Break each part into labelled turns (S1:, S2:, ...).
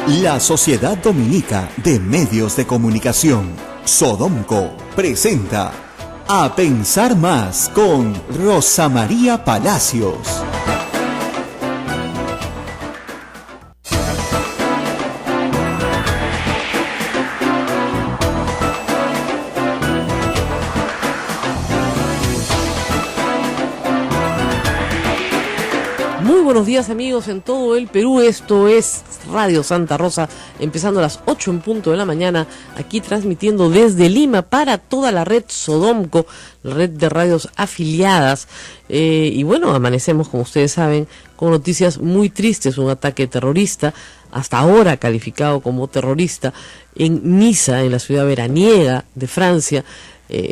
S1: La Sociedad Dominica de Medios de Comunicación, Sodomco, presenta A Pensar Más con Rosa María Palacios.
S2: Muy buenos días, amigos, en todo el Perú. Esto es Radio Santa Rosa, empezando a las 8 en punto de la mañana, aquí transmitiendo desde Lima para toda la red Sodomco, la red de radios afiliadas. Y bueno, amanecemos, como ustedes saben, con noticias muy tristes. Un ataque terrorista, hasta ahora calificado como terrorista, en Niza, en la ciudad veraniega de Francia.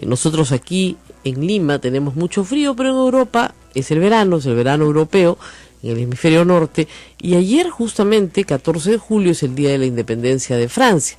S2: Nosotros aquí en Lima tenemos mucho frío, pero en Europa es el verano europeo, en el hemisferio norte, y ayer justamente, 14 de julio, es el día de la independencia de Francia.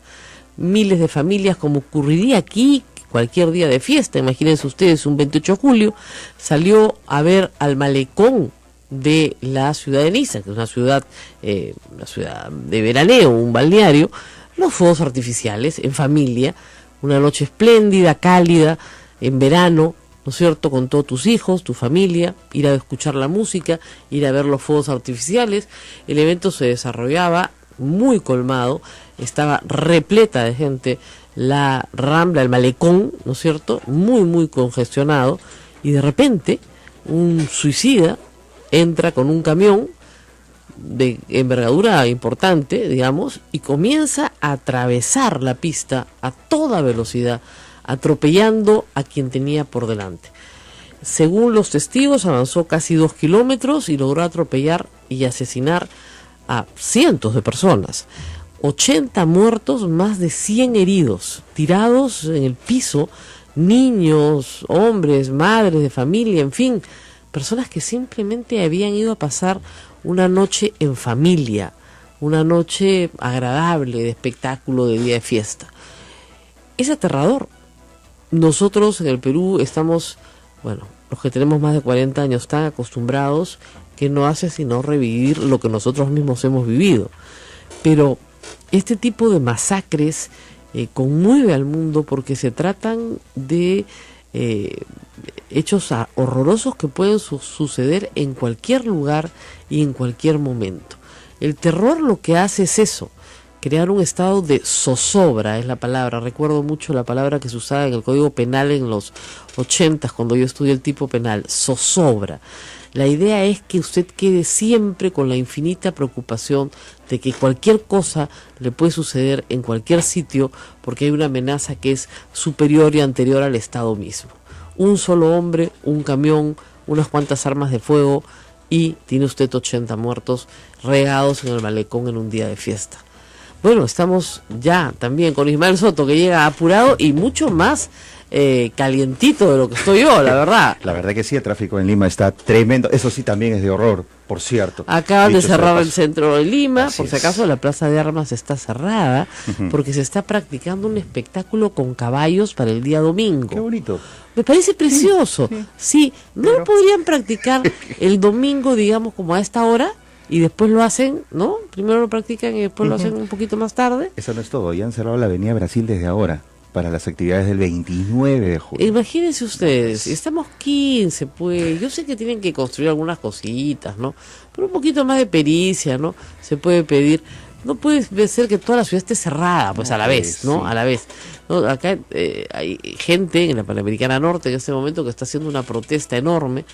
S2: Miles de familias, como ocurriría aquí cualquier día de fiesta, imagínense ustedes, un 28 de julio, salió a ver al malecón de la ciudad de Niza, que es una ciudad de veraneo, un balneario, los fuegos artificiales en familia, una noche espléndida, cálida, en verano, ¿no es cierto?, con todos tus hijos, tu familia, ir a escuchar la música, ir a ver los fuegos artificiales. El evento se desarrollaba muy colmado, estaba repleta de gente, la Rambla, el malecón, ¿no es cierto?, muy congestionado, y de repente un suicida entra con un camión de envergadura importante, digamos, y comienza a atravesar la pista a toda velocidad, atropellando a quien tenía por delante. Según los testigos, avanzó casi 2 kilómetros y logró atropellar y asesinar a cientos de personas. 80 muertos, más de 100 heridos, tirados en el piso, niños, hombres, madres de familia, en fin, personas que simplemente habían ido a pasar una noche en familia, una noche agradable, de espectáculo, de día de fiesta. Es aterrador. Nosotros en el Perú estamos, bueno, los que tenemos más de 40 años, tan acostumbrados que no hace sino revivir lo que nosotros mismos hemos vivido. Pero este tipo de masacres conmueve al mundo porque se tratan de hechos horrorosos que pueden suceder en cualquier lugar y en cualquier momento. El terror lo que hace es eso, crear un estado de zozobra, es la palabra. Recuerdo mucho la palabra que se usaba en el Código Penal en los 80, cuando yo estudié el tipo penal, zozobra. La idea es que usted quede siempre con la infinita preocupación de que cualquier cosa le puede suceder en cualquier sitio, porque hay una amenaza que es superior y anterior al Estado mismo. Un solo hombre, un camión, unas cuantas armas de fuego, y tiene usted 80 muertos regados en el malecón en un día de fiesta. Bueno, estamos ya también con Ismael Soto, que llega apurado y mucho más calientito de lo que estoy yo, la verdad.
S3: La verdad que sí, el tráfico en Lima está tremendo. Eso sí también es de horror, por cierto.
S2: Acaban de cerrar el centro de Lima. Así por si acaso
S3: es.
S2: La plaza de armas está cerrada, porque se está practicando un espectáculo con caballos para el día domingo.
S3: Qué bonito.
S2: Me parece precioso. Sí, ¿no lo podrían practicar el domingo, digamos, como a esta hora? Y después lo hacen, ¿no? Primero lo practican y después lo hacen un poquito más tarde.
S3: Eso no es todo, ya han cerrado la Avenida Brasil desde ahora, para las actividades del 29 de julio.
S2: Imagínense ustedes, estamos 15, pues, yo sé que tienen que construir algunas cositas, ¿no? Pero un poquito más de pericia, ¿no? Se puede pedir. No puede ser que toda la ciudad esté cerrada, pues, a la vez, ¿no? Sí. A la vez. ¿No? Acá hay gente en la Panamericana Norte en este momento que está haciendo una protesta enorme.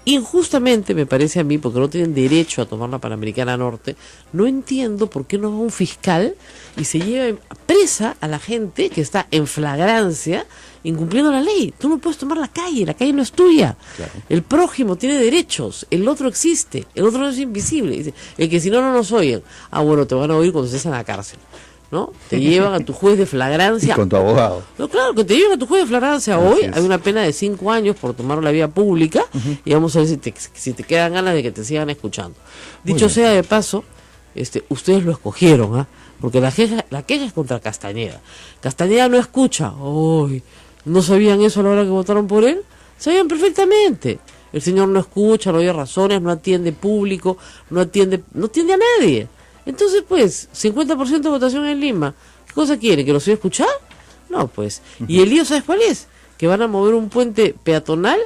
S2: Injustamente, me parece a mí, porque no tienen derecho a tomar la Panamericana Norte. No entiendo por qué no va un fiscal y se lleva presa a la gente que está en flagrancia incumpliendo la ley. Tú no puedes tomar la calle no es tuya. Claro. El prójimo tiene derechos, el otro existe, el otro no es invisible. Dice, el que si no nos oyen. Ah, bueno, te van a oír cuando estés en la cárcel, ¿no? Te llevan a tu juez de flagrancia.
S3: Y con tu abogado.
S2: No, claro, que te lleven a tu juez de flagrancia hoy. Hay una pena de 5 años por tomar la vía pública, y vamos a ver si te quedan ganas de que te sigan escuchando. Dicho sea de paso, ustedes lo escogieron, ¿ah? Porque la queja es contra Castañeda. Castañeda no escucha. ¡Uy! ¿No sabían eso a la hora que votaron por él? Sabían perfectamente. El señor no escucha, no oye razones, no atiende público, no atiende a nadie. Entonces, pues, 50% de votación en Lima. ¿Qué cosa quiere? ¿Que lo siga escuchar? No, pues. Y el lío, ¿sabes cuál es? Que van a mover un puente peatonal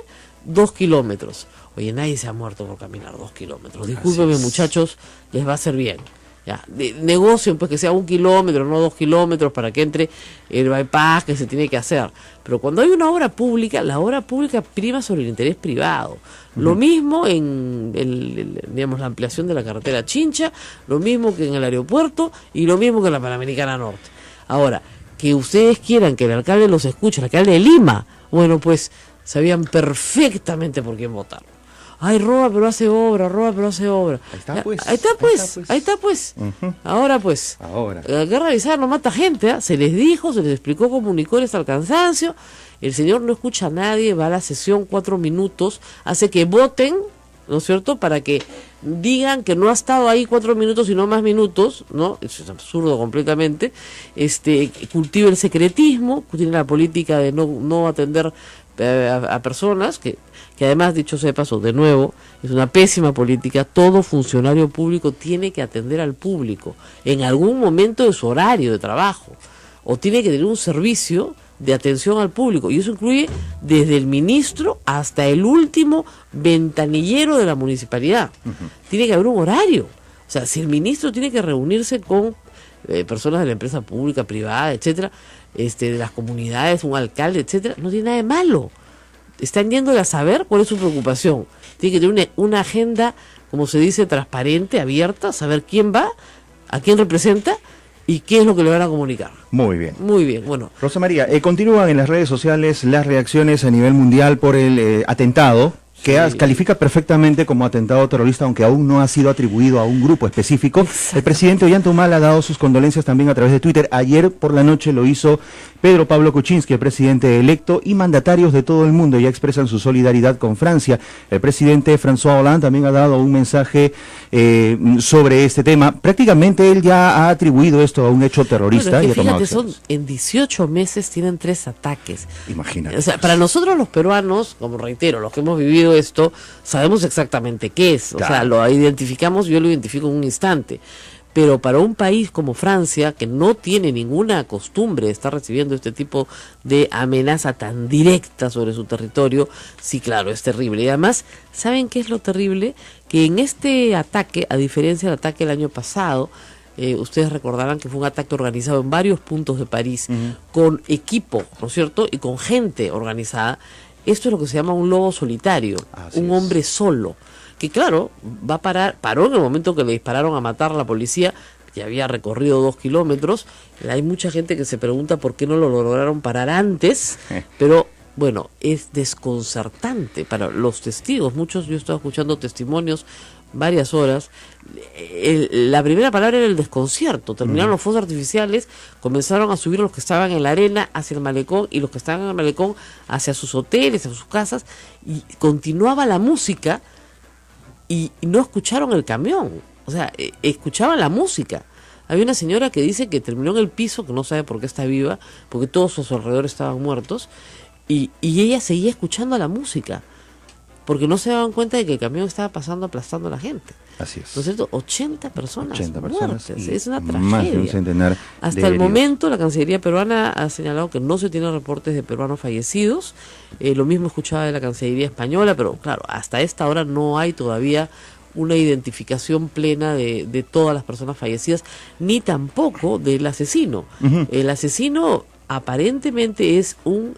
S2: 2 kilómetros. Oye, nadie se ha muerto por caminar 2 kilómetros. Discúlpenme, muchachos, les va a hacer bien. Ya, negocien pues que sea 1 kilómetro, no 2 kilómetros, para que entre el bypass que se tiene que hacer. Pero cuando hay una obra pública, la obra pública prima sobre el interés privado. Lo mismo en digamos, la ampliación de la carretera Chincha, lo mismo que en el aeropuerto y lo mismo que en la Panamericana Norte. Ahora, que ustedes quieran que el alcalde los escuche, el alcalde de Lima, bueno, pues sabían perfectamente por quién votar. Ay, roba pero hace obra, roba pero hace obra.
S3: Ahí está pues.
S2: Ahí está pues. Ahora pues. La guerra avisada no mata gente, ¿eh? Se les dijo, se les explicó, comunicó hasta el cansancio. El señor no escucha a nadie, va a la sesión 4 minutos, hace que voten, ¿no es cierto?, para que digan que no ha estado ahí 4 minutos y no más minutos, ¿no? Eso es absurdo completamente. Cultiva el secretismo, tiene la política de no atender a personas que además, dicho sea de paso, de nuevo, es una pésima política. Todo funcionario público tiene que atender al público en algún momento de su horario de trabajo, o tiene que tener un servicio de atención al público, y eso incluye desde el ministro hasta el último ventanillero de la municipalidad. Tiene que haber un horario. O sea, si el ministro tiene que reunirse con personas de la empresa pública, privada, etcétera, de las comunidades, un alcalde, etcétera, no tiene nada de malo. Están yéndole a saber cuál es su preocupación. Tiene que tener una agenda, como se dice, transparente, abierta, saber quién va, a quién representa y qué es lo que le van a comunicar.
S3: Muy bien.
S2: Muy bien, bueno.
S3: Rosa María, continúan en las redes sociales las reacciones a nivel mundial por el atentado, que califica perfectamente como atentado terrorista, aunque aún no ha sido atribuido a un grupo específico. Exacto. El presidente Ollanta ha dado sus condolencias también a través de Twitter. Ayer por la noche lo hizo Pedro Pablo Kuczynski, el presidente electo, y mandatarios de todo el mundo ya expresan su solidaridad con Francia. El presidente François Hollande también ha dado un mensaje sobre este tema. Prácticamente él ya ha atribuido esto a un hecho terrorista.
S2: Bueno,
S3: y ha tomado
S2: fíjate, en 18 meses tienen 3 ataques.
S3: Imagínate.
S2: O sea, para nosotros los peruanos, como reitero, los que hemos vivido esto, sabemos exactamente qué es.
S3: Claro.
S2: O sea, lo identificamos, yo lo identifico en un instante. Pero para un país como Francia, que no tiene ninguna costumbre de estar recibiendo este tipo de amenaza tan directa sobre su territorio, sí, claro, es terrible. Y además, ¿saben qué es lo terrible? Que en este ataque, a diferencia del ataque del año pasado, ustedes recordarán que fue un ataque organizado en varios puntos de París, con equipo, ¿no es cierto?, y con gente organizada. Esto es lo que se llama un lobo solitario, un hombre solo, que claro, paró en el momento que le dispararon a matar a la policía, que había recorrido 2 kilómetros. Hay mucha gente que se pregunta por qué no lo lograron parar antes, pero bueno, es desconcertante para los testigos. Yo he estado escuchando testimonios varias horas. La primera palabra era el desconcierto. Terminaron los fuegos artificiales, comenzaron a subir los que estaban en la arena hacia el malecón, y los que estaban en el malecón hacia sus hoteles, hacia sus casas, y continuaba la música, y no escucharon el camión. O sea, escuchaban la música. Había una señora que dice que terminó en el piso, que no sabe por qué está viva, porque todos sus alrededores estaban muertos, y ella seguía escuchando la música, porque no se daban cuenta de que el camión estaba pasando aplastando a la gente.
S3: Así es.
S2: ¿No es cierto? 80 personas muertas. Es una tragedia.
S3: Más de un centenar
S2: Hasta el momento, la Cancillería peruana ha señalado que no se tienen reportes de peruanos fallecidos. Lo mismo escuchaba de la Cancillería española, pero claro, hasta esta hora no hay todavía una identificación plena de todas las personas fallecidas, ni tampoco del asesino. El asesino aparentemente es un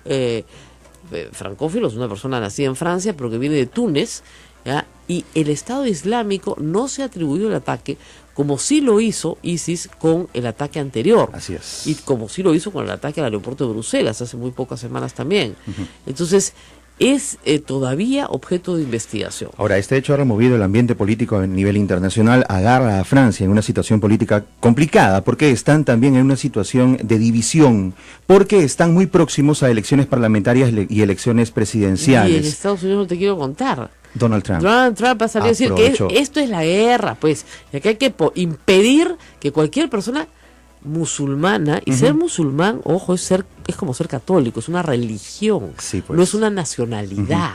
S2: francófilo, es una persona nacida en Francia, pero que viene de Túnez, ¿ya? Y el Estado Islámico no se atribuyó el ataque, como sí lo hizo ISIS con el ataque anterior.
S3: Así es.
S2: Y como sí lo hizo con el ataque al aeropuerto de Bruselas hace muy pocas semanas también. Entonces, es todavía objeto de investigación.
S3: Ahora, este hecho ha removido el ambiente político a nivel internacional, agarra a Francia en una situación política complicada, porque están también en una situación de división, porque están muy próximos a elecciones parlamentarias y elecciones presidenciales.
S2: Y en Estados Unidos no te quiero contar.
S3: Donald Trump
S2: Va a salir a decir que esto es la guerra, pues, y que hay que impedir que cualquier persona musulmana, y ser musulmán, ojo, es como ser católico, es una religión,
S3: sí, pues.
S2: No es una nacionalidad,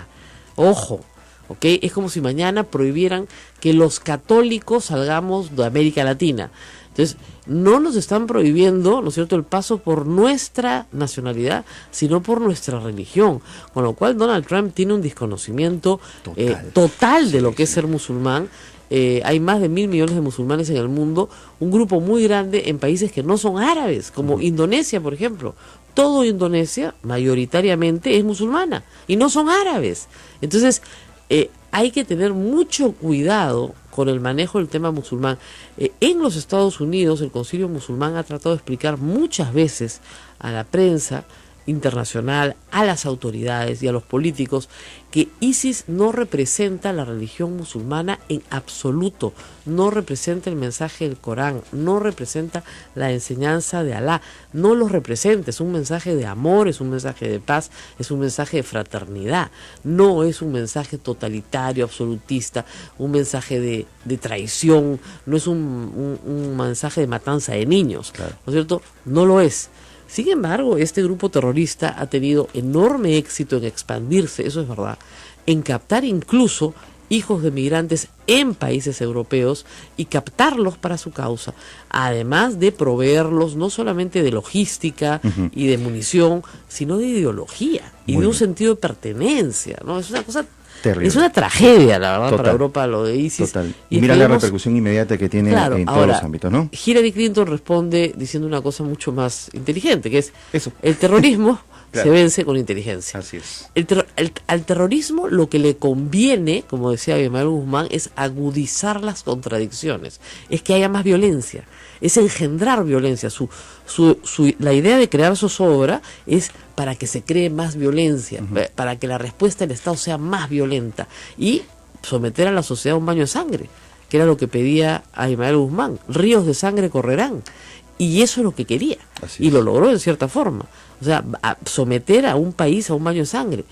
S2: ojo. ¿ok? Es como si mañana prohibieran que los católicos salgamos de América Latina. Entonces, no nos están prohibiendo, ¿no es cierto?, el paso por nuestra nacionalidad, sino por nuestra religión. Con lo cual Donald Trump tiene un desconocimiento total de lo que es ser musulmán. Hay más de 1.000 millones de musulmanes en el mundo, un grupo muy grande en países que no son árabes, como Indonesia, por ejemplo. Todo Indonesia, mayoritariamente, es musulmana, y no son árabes. Entonces, hay que tener mucho cuidado con el manejo del tema musulmán. En los Estados Unidos, el Concilio Musulmán ha tratado de explicar muchas veces a la prensa internacional, a las autoridades y a los políticos que ISIS no representa la religión musulmana en absoluto, no representa el mensaje del Corán, no representa la enseñanza de Alá, no lo representa, es un mensaje de amor, es un mensaje de paz, es un mensaje de fraternidad, no es un mensaje totalitario, absolutista, un mensaje de traición, no es un mensaje de matanza de niños,
S3: claro.
S2: ¿No es cierto? No lo es. Sin embargo, este grupo terrorista ha tenido enorme éxito en expandirse, eso es verdad, en captar incluso hijos de migrantes en países europeos y captarlos para su causa, además de proveerlos no solamente de logística y de munición, sino de ideología y de un sentido de pertenencia, ¿no? Es una cosa terrible. Es una tragedia, la verdad, para Europa lo de ISIS.
S3: Total. Y mira la repercusión inmediata que tiene en todos los ámbitos, ¿no?
S2: Hillary Clinton responde diciendo una cosa mucho más inteligente, que es el terrorismo se vence con inteligencia.
S3: Así es.
S2: Al terrorismo lo que le conviene, como decía Abimael Guzmán, es agudizar las contradicciones, es que haya más violencia, es engendrar violencia. La idea de crear zozobra es para que se cree más violencia, para que la respuesta del Estado sea más violenta y someter a la sociedad a un baño de sangre, que era lo que pedía Abimael Guzmán. Ríos de sangre correrán. Y eso es lo que quería. Y lo logró en cierta forma. O sea, someter a un país a un baño de sangre.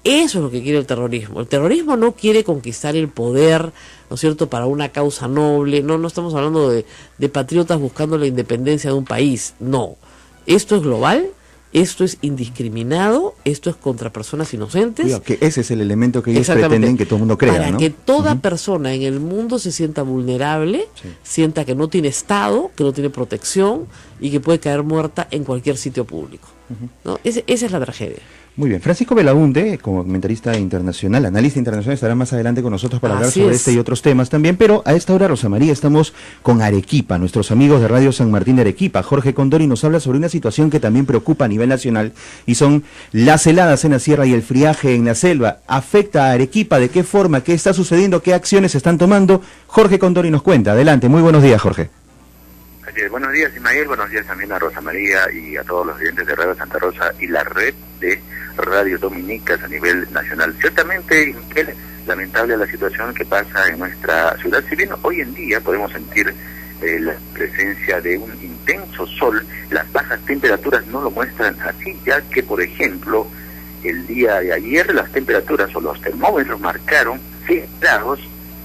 S2: Eso es lo que quiere el terrorismo. El terrorismo no quiere conquistar el poder, ¿no es cierto?, para una causa noble. No estamos hablando de patriotas buscando la independencia de un país. No. Esto es global. Esto es indiscriminado, esto es contra personas inocentes.
S3: Digo, que ese es el elemento que ellos pretenden que todo el mundo crea,
S2: para que toda persona en el mundo se sienta vulnerable, sienta que no tiene Estado, que no tiene protección y que puede caer muerta en cualquier sitio público. ¿No? Esa es la tragedia.
S3: Muy bien. Francisco Belaunde, comentarista internacional, analista internacional, estará más adelante con nosotros para hablar sobre este y otros temas también, pero a esta hora, Rosa María, estamos con Arequipa, nuestros amigos de Radio San Martín de Arequipa. Jorge Condori nos habla sobre una situación que también preocupa a nivel nacional y son las heladas en la sierra y el friaje en la selva. ¿Afecta a Arequipa? ¿De qué forma? ¿Qué está sucediendo? ¿Qué acciones se están tomando? Jorge Condori nos cuenta. Adelante. Muy buenos días, Jorge.
S4: Buenos días, Ismael. Buenos días también a Rosa María y a todos los oyentes de Radio Santa Rosa y la red de Radio Dominicas a nivel nacional. Ciertamente, Miguel, lamentable la situación que pasa en nuestra ciudad. Si bien hoy en día podemos sentir la presencia de un intenso sol, las bajas temperaturas no lo muestran así, ya que, por ejemplo, el día de ayer las temperaturas o los termómetros marcaron 6 grados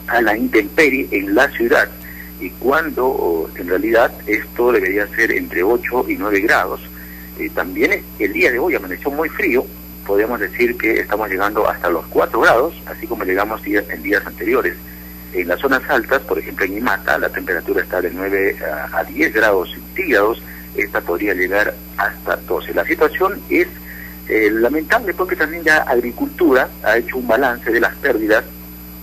S4: a la intemperie en la ciudad, y cuando en realidad esto debería ser entre 8 y 9 grados. También el día de hoy amaneció muy frío, podemos decir que estamos llegando hasta los 4 grados, así como llegamos en días anteriores. En las zonas altas, por ejemplo en Imata, la temperatura está de 9 a 10 grados centígrados, esta podría llegar hasta 12. La situación es lamentable porque también ya Agricultura ha hecho un balance de las pérdidas,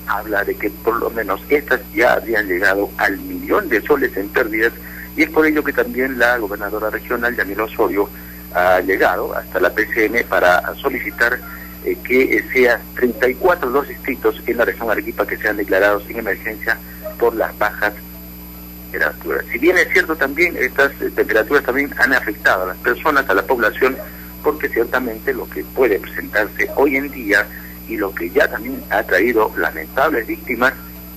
S4: habla de que por lo menos estas ya habrían llegado al 1.000.000 de soles en pérdidas, y es por ello que también la gobernadora regional, Yamil Osorio, ha llegado hasta la PCM para solicitar que sean 34 los distritos en la región Arequipa que sean declarados en emergencia por las bajas temperaturas. Si bien es cierto también, estas temperaturas también han afectado a las personas, a la población, porque ciertamente lo que puede presentarse hoy en día y lo que ya también ha traído lamentables víctimas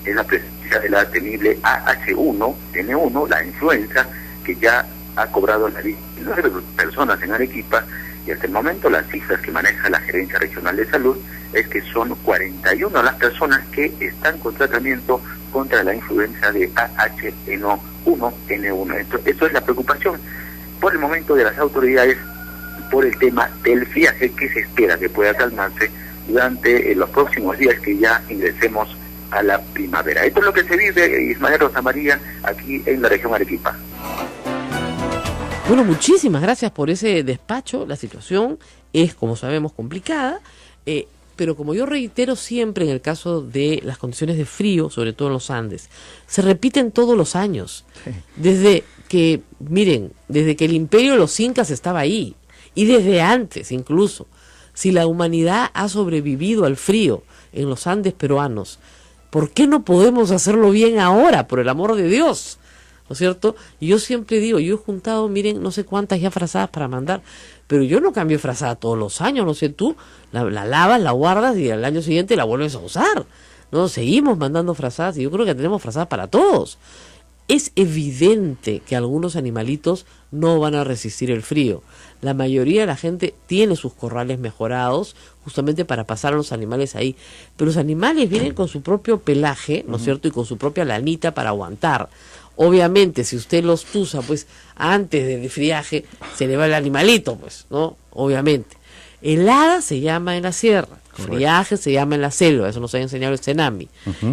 S4: es la presencia de la temible AH1N1, la influenza, que ya ha cobrado la vida de 9 personas en Arequipa, y hasta el momento las cifras que maneja la Gerencia Regional de Salud es que son 41 las personas que están con tratamiento contra la influenza de AH1N1. Esto es la preocupación por el momento de las autoridades por el tema del friaje, que se espera que pueda calmarse durante los próximos días que ya ingresemos a la primavera. Esto es lo que se vive, Ismael, Rosa María, aquí en la región Arequipa.
S2: Bueno, muchísimas gracias por ese despacho. La situación es, como sabemos, complicada, pero como yo reitero siempre en el caso de las condiciones de frío, sobre todo en los Andes, se repiten todos los años. Sí. Desde que el imperio de los incas estaba ahí, y desde antes incluso, si la humanidad ha sobrevivido al frío en los Andes peruanos, ¿por qué no podemos hacerlo bien ahora, por el amor de Dios? ¿No es cierto? Y yo siempre digo, yo he juntado, miren, no sé cuántas ya frazadas para mandar, pero yo no cambio frazada todos los años, no sé tú, la lavas, la guardas y al año siguiente la vuelves a usar. No, seguimos mandando frazadas y yo creo que tenemos frazadas para todos. Es evidente que algunos animalitos no van a resistir el frío. La mayoría de la gente tiene sus corrales mejorados justamente para pasar a los animales ahí. Pero los animales vienen con su propio pelaje, ¿no es cierto? Y con su propia lanita para aguantar. Obviamente, si usted los tusa, pues, antes del friaje, se le va el animalito, pues, ¿no? Obviamente. Helada se llama en la sierra, friaje se llama en la selva, eso nos ha enseñado el Cenami,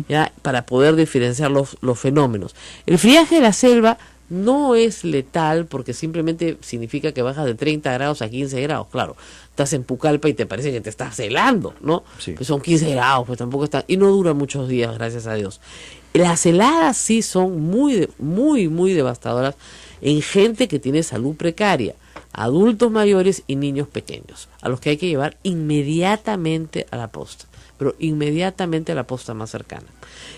S2: ¿ya? Para poder diferenciar los fenómenos. El friaje de la selva no es letal porque simplemente significa que bajas de 30 grados a 15 grados, claro. Estás en Pucallpa y te parece que te estás helando, ¿no? Sí. Pues son 15 grados, pues tampoco está, y no dura muchos días, gracias a Dios. Las heladas sí son muy, muy, muy devastadoras en gente que tiene salud precaria, adultos mayores y niños pequeños, a los que hay que llevar inmediatamente a la posta, pero inmediatamente a la posta más cercana.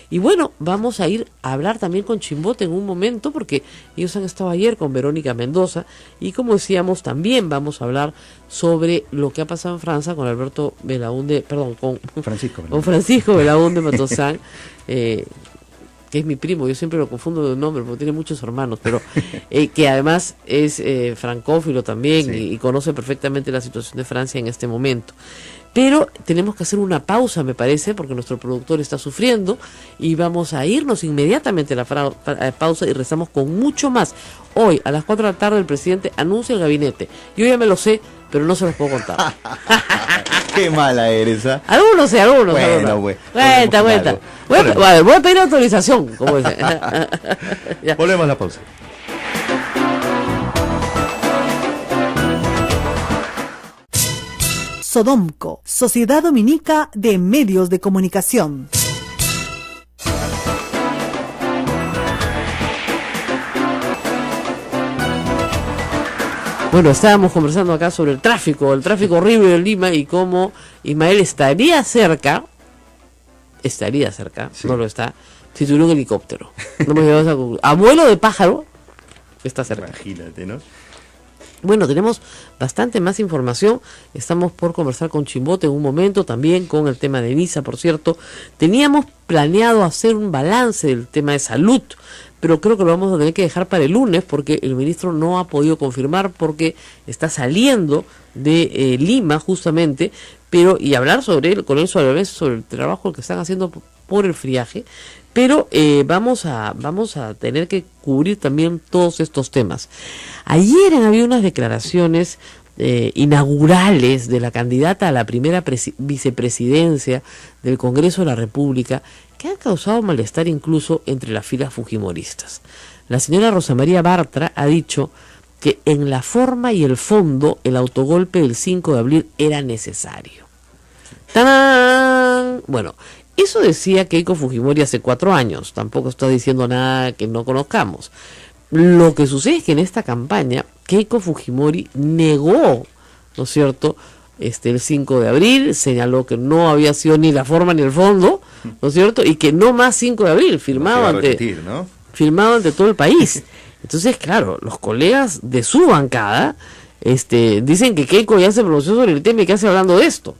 S2: Y bueno, vamos a ir a hablar también con Chimbote en un momento, porque ellos han estado ayer con Verónica Mendoza, y como decíamos, también vamos a hablar sobre lo que ha pasado en Francia con Alberto Belaúnde, perdón, con Francisco Belaúnde Matosán, que es mi primo, yo siempre lo confundo de nombre porque tiene muchos hermanos, pero que además es francófilo también, sí, y conoce perfectamente la situación de Francia en este momento. Pero tenemos que hacer una pausa, me parece, porque nuestro productor está sufriendo, y vamos a irnos inmediatamente a la pausa y rezamos con mucho más. Hoy, a las 4 de la tarde, el presidente anuncia el gabinete. Yo ya me lo sé, pero no se los puedo contar.
S3: Qué mala eres, ¿ah?
S2: Algunos,
S3: Bueno, güey.
S2: Cuenta. Voy a pedir autorización, como dice.
S3: Volvemos a la pausa.
S5: Sodomco, Sociedad Dominica de Medios de Comunicación.
S2: Bueno, estábamos conversando acá sobre el tráfico horrible de Lima y cómo Ismael estaría cerca, sí, no lo está, si tuviera un helicóptero. No me llevas a vuelo de pájaro, está cerca.
S3: Imagínate, ¿no?
S2: Bueno, tenemos bastante más información. Estamos por conversar con Chimbote en un momento, también con el tema de Visa, por cierto. Teníamos planeado hacer un balance del tema de salud, pero creo que lo vamos a tener que dejar para el lunes porque el ministro no ha podido confirmar porque está saliendo de Lima justamente, y hablar sobre él, con él sobre el trabajo que están haciendo por el friaje. Pero vamos a tener que cubrir también todos estos temas. Ayer había unas declaraciones inaugurales de la candidata a la primera vicepresidencia del Congreso de la República que han causado malestar incluso entre las filas fujimoristas. La señora Rosa María Bartra ha dicho que en la forma y el fondo el autogolpe del 5 de abril era necesario. ¡Tarán! Bueno, eso decía Keiko Fujimori hace 4 años, tampoco está diciendo nada que no conozcamos. Lo que sucede es que en esta campaña Keiko Fujimori negó, ¿no es cierto?, el 5 de abril, señaló que no había sido ni la forma ni el fondo, ¿no es cierto?, y que no más 5 de abril, firmado ante todo el país. Entonces, claro, los colegas de su bancada dicen que Keiko ya se pronunció sobre el tema y que hace hablando de esto,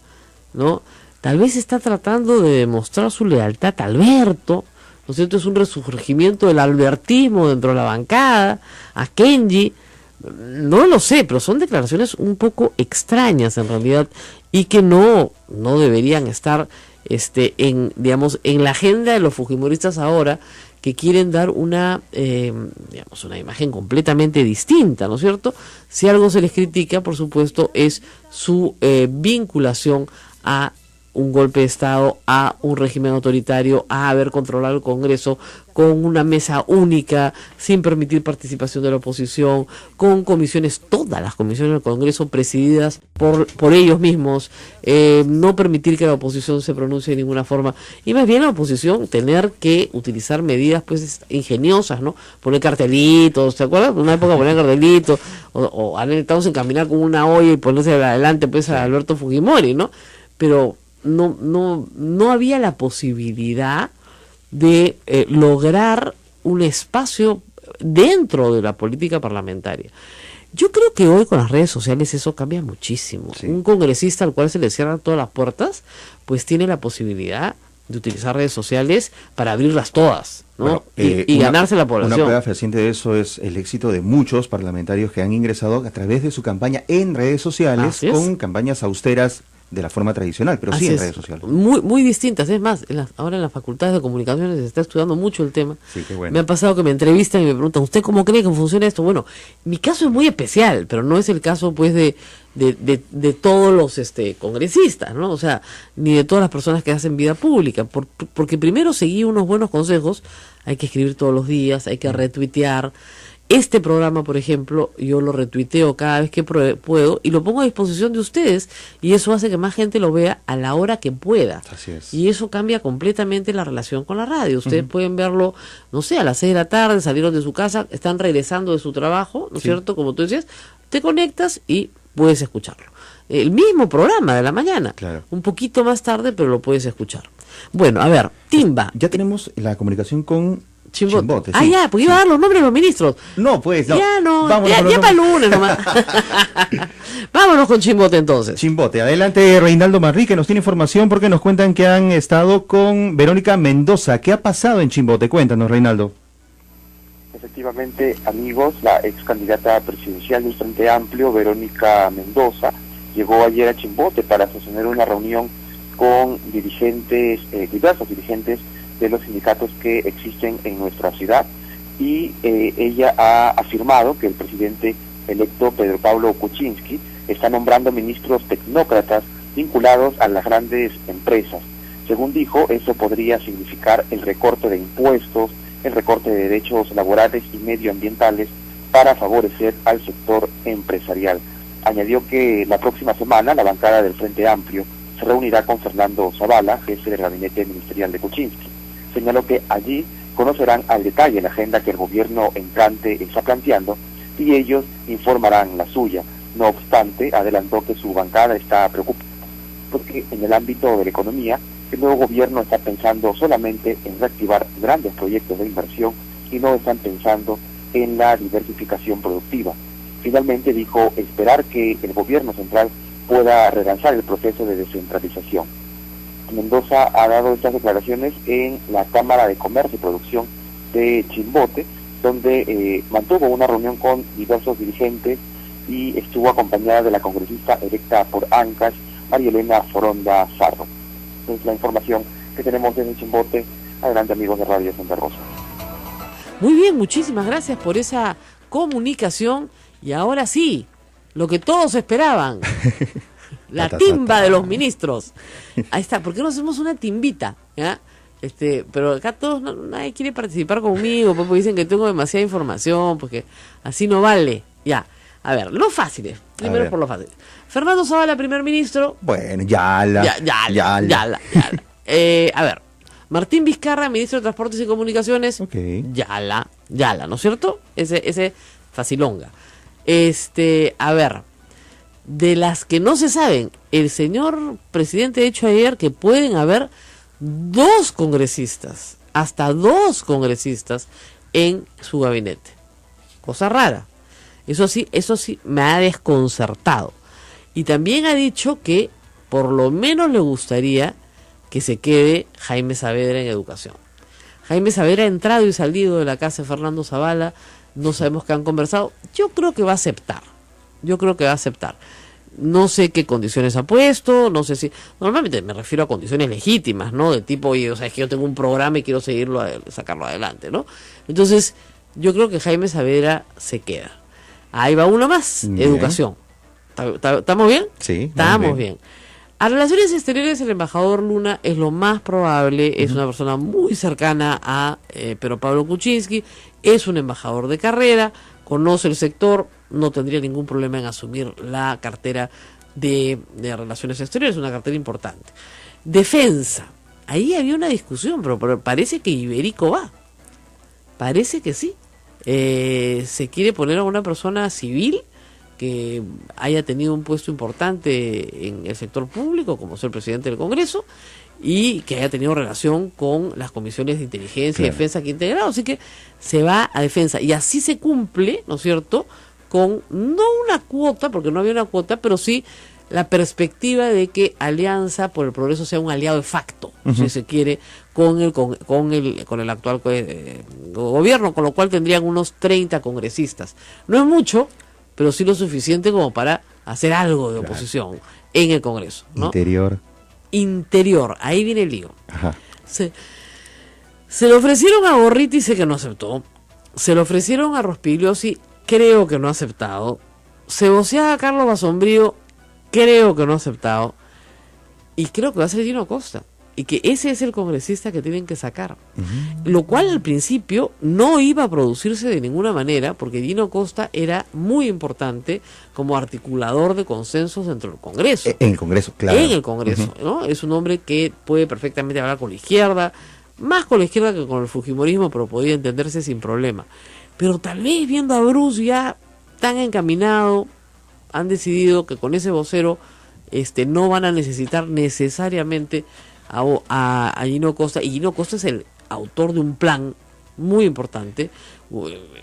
S2: ¿no? Tal vez está tratando de demostrar su lealtad a Alberto, ¿no es cierto? Es un resurgimiento del albertismo dentro de la bancada, a Kenji, no lo sé, pero son declaraciones un poco extrañas en realidad y que no deberían estar en la agenda de los fujimoristas ahora, que quieren dar una imagen completamente distinta, ¿no es cierto? Si algo se les critica, por supuesto, es su vinculación a un golpe de Estado, a un régimen autoritario, a haber controlado el Congreso con una mesa única, sin permitir participación de la oposición, con comisiones, todas las comisiones del Congreso presididas por ellos mismos, no permitir que la oposición se pronuncie de ninguna forma, y más bien la oposición tener que utilizar medidas pues ingeniosas, ¿no? Poner cartelitos, ¿se acuerdan? En una época poner cartelitos, o estamos en caminar con una olla y ponerse adelante pues a Alberto Fujimori, ¿no? Pero no había la posibilidad de lograr un espacio dentro de la política parlamentaria. Yo creo que hoy con las redes sociales eso cambia muchísimo. Sí. Un congresista al cual se le cierran todas las puertas, pues tiene la posibilidad de utilizar redes sociales para abrirlas todas, ¿no? Bueno, y ganarse la población.
S3: Una prueba fehaciente de eso es el éxito de muchos parlamentarios que han ingresado a través de su campaña en redes sociales, con campañas austeras de la forma tradicional, pero sí en redes sociales.
S2: Muy distintas. Es más, ahora en las facultades de comunicaciones se está estudiando mucho el tema.
S3: Sí, qué bueno.
S2: Me ha pasado que me entrevistan y me preguntan, ¿usted cómo cree que funciona esto? Bueno, mi caso es muy especial, pero no es el caso pues de todos los congresistas, ¿no? O sea, ni de todas las personas que hacen vida pública, porque primero seguí unos buenos consejos. Hay que escribir todos los días, hay que retuitear. Este programa, por ejemplo, yo lo retuiteo cada vez que puedo y lo pongo a disposición de ustedes, y eso hace que más gente lo vea a la hora que pueda.
S3: Así es.
S2: Y eso cambia completamente la relación con la radio. Ustedes pueden verlo, no sé, a las 6 de la tarde, salieron de su casa, están regresando de su trabajo, ¿no es cierto? Como tú decías, te conectas y puedes escucharlo. El mismo programa de la mañana,
S3: claro,
S2: un poquito más tarde, pero lo puedes escuchar. Bueno, a ver, Timba.
S3: Ya tenemos la comunicación con
S2: Chimbote. Ya, porque iba a dar los nombres de los ministros.
S3: No, pues, no.
S2: Ya no, ya para el lunes nomás. Vámonos con Chimbote entonces.
S3: Chimbote, adelante Reinaldo Manrique, nos tiene información porque nos cuentan que han estado con Verónica Mendoza. ¿Qué ha pasado en Chimbote? Cuéntanos, Reinaldo.
S6: Efectivamente, amigos, la ex candidata presidencial del Frente Amplio, Verónica Mendoza, llegó ayer a Chimbote para sostener una reunión con dirigentes, diversos dirigentes de los sindicatos que existen en nuestra ciudad, y ella ha afirmado que el presidente electo Pedro Pablo Kuczynski está nombrando ministros tecnócratas vinculados a las grandes empresas. Según dijo, eso podría significar el recorte de impuestos, el recorte de derechos laborales y medioambientales para favorecer al sector empresarial. Añadió que la próxima semana la bancada del Frente Amplio se reunirá con Fernando Zavala, jefe del gabinete ministerial de Kuczynski. Señaló que allí conocerán al detalle la agenda que el gobierno entrante está planteando y ellos informarán la suya. No obstante, adelantó que su bancada está preocupada porque en el ámbito de la economía el nuevo gobierno está pensando solamente en reactivar grandes proyectos de inversión y no están pensando en la diversificación productiva. Finalmente dijo esperar que el gobierno central pueda relanzar el proceso de descentralización. Mendoza ha dado estas declaraciones en la Cámara de Comercio y Producción de Chimbote, donde mantuvo una reunión con diversos dirigentes y estuvo acompañada de la congresista electa por Ancash, María Elena Foronda Sarro. Es la información que tenemos desde Chimbote. Adelante, amigos de Radio Santa Rosa.
S2: Muy bien, muchísimas gracias por esa comunicación. Y ahora sí, lo que todos esperaban, la timba de los ministros. Ahí está, ¿por qué no hacemos una timbita? ¿Ya? Pero acá todos, nadie quiere participar conmigo, porque dicen que tengo demasiada información, porque así no vale. Ya, a ver, los fáciles, primero por los fáciles. Fernando Zavala, primer ministro.
S3: Bueno, Yala.
S2: A ver, Martín Vizcarra, ministro de Transportes y Comunicaciones.
S3: Okay.
S2: Yala, ¿no es cierto? Ese facilonga. A ver, de las que no se saben, el señor presidente ha dicho ayer que pueden haber hasta dos congresistas en su gabinete. Cosa rara. Eso sí me ha desconcertado. Y también ha dicho que por lo menos le gustaría que se quede Jaime Saavedra en educación. Jaime Saavedra ha entrado y salido de la casa de Fernando Zavala, no sabemos qué han conversado. Yo creo que va a aceptar. No sé qué condiciones ha puesto, no sé si... Normalmente me refiero a condiciones legítimas, ¿no? De tipo, oye, o sea, es que yo tengo un programa y quiero sacarlo adelante, ¿no? Entonces, yo creo que Jaime Saavedra se queda. Ahí va uno más,
S3: bien.
S2: Educación. ¿Estamos bien?
S3: Sí.
S2: Estamos bien. A Relaciones Exteriores el embajador Luna es lo más probable, es una persona muy cercana a Pedro Pablo Kuczynski, es un embajador de carrera, conoce el sector, no tendría ningún problema en asumir la cartera de Relaciones Exteriores, una cartera importante. Defensa, ahí había una discusión, pero parece que Iberico va, parece que sí. Se quiere poner a una persona civil que haya tenido un puesto importante en el sector público, como ser presidente del Congreso, y que haya tenido relación con las comisiones de inteligencia y defensa que ha integrado, así que se va a defensa, y así se cumple, ¿no es cierto?, con no una cuota, porque no había una cuota, pero sí la perspectiva de que Alianza por el Progreso sea un aliado de facto, si se quiere, con el actual gobierno, con lo cual tendrían unos 30 congresistas. No es mucho, pero sí lo suficiente como para hacer algo de oposición en el Congreso, ¿no? Interior, ahí viene el lío.
S3: Ajá.
S2: Se le ofrecieron a Gorriti y sé que no aceptó. Se le ofrecieron a Rospigliosi, creo que no ha aceptado. Se voceaba a Carlos Basombrío, creo que no ha aceptado. Y creo que va a ser Gino Costa. Y que ese es el congresista que tienen que sacar. Lo cual al principio no iba a producirse de ninguna manera, porque Gino Costa era muy importante como articulador de consensos dentro del Congreso.
S3: En el Congreso, claro.
S2: En el Congreso, ¿no? Es un hombre que puede perfectamente hablar con la izquierda, más con la izquierda que con el fujimorismo, pero podía entenderse sin problema. Pero tal vez viendo a Bruce ya tan encaminado, han decidido que con ese vocero no van a necesitar necesariamente a Gino Costa, y Gino Costa es el autor de un plan muy importante,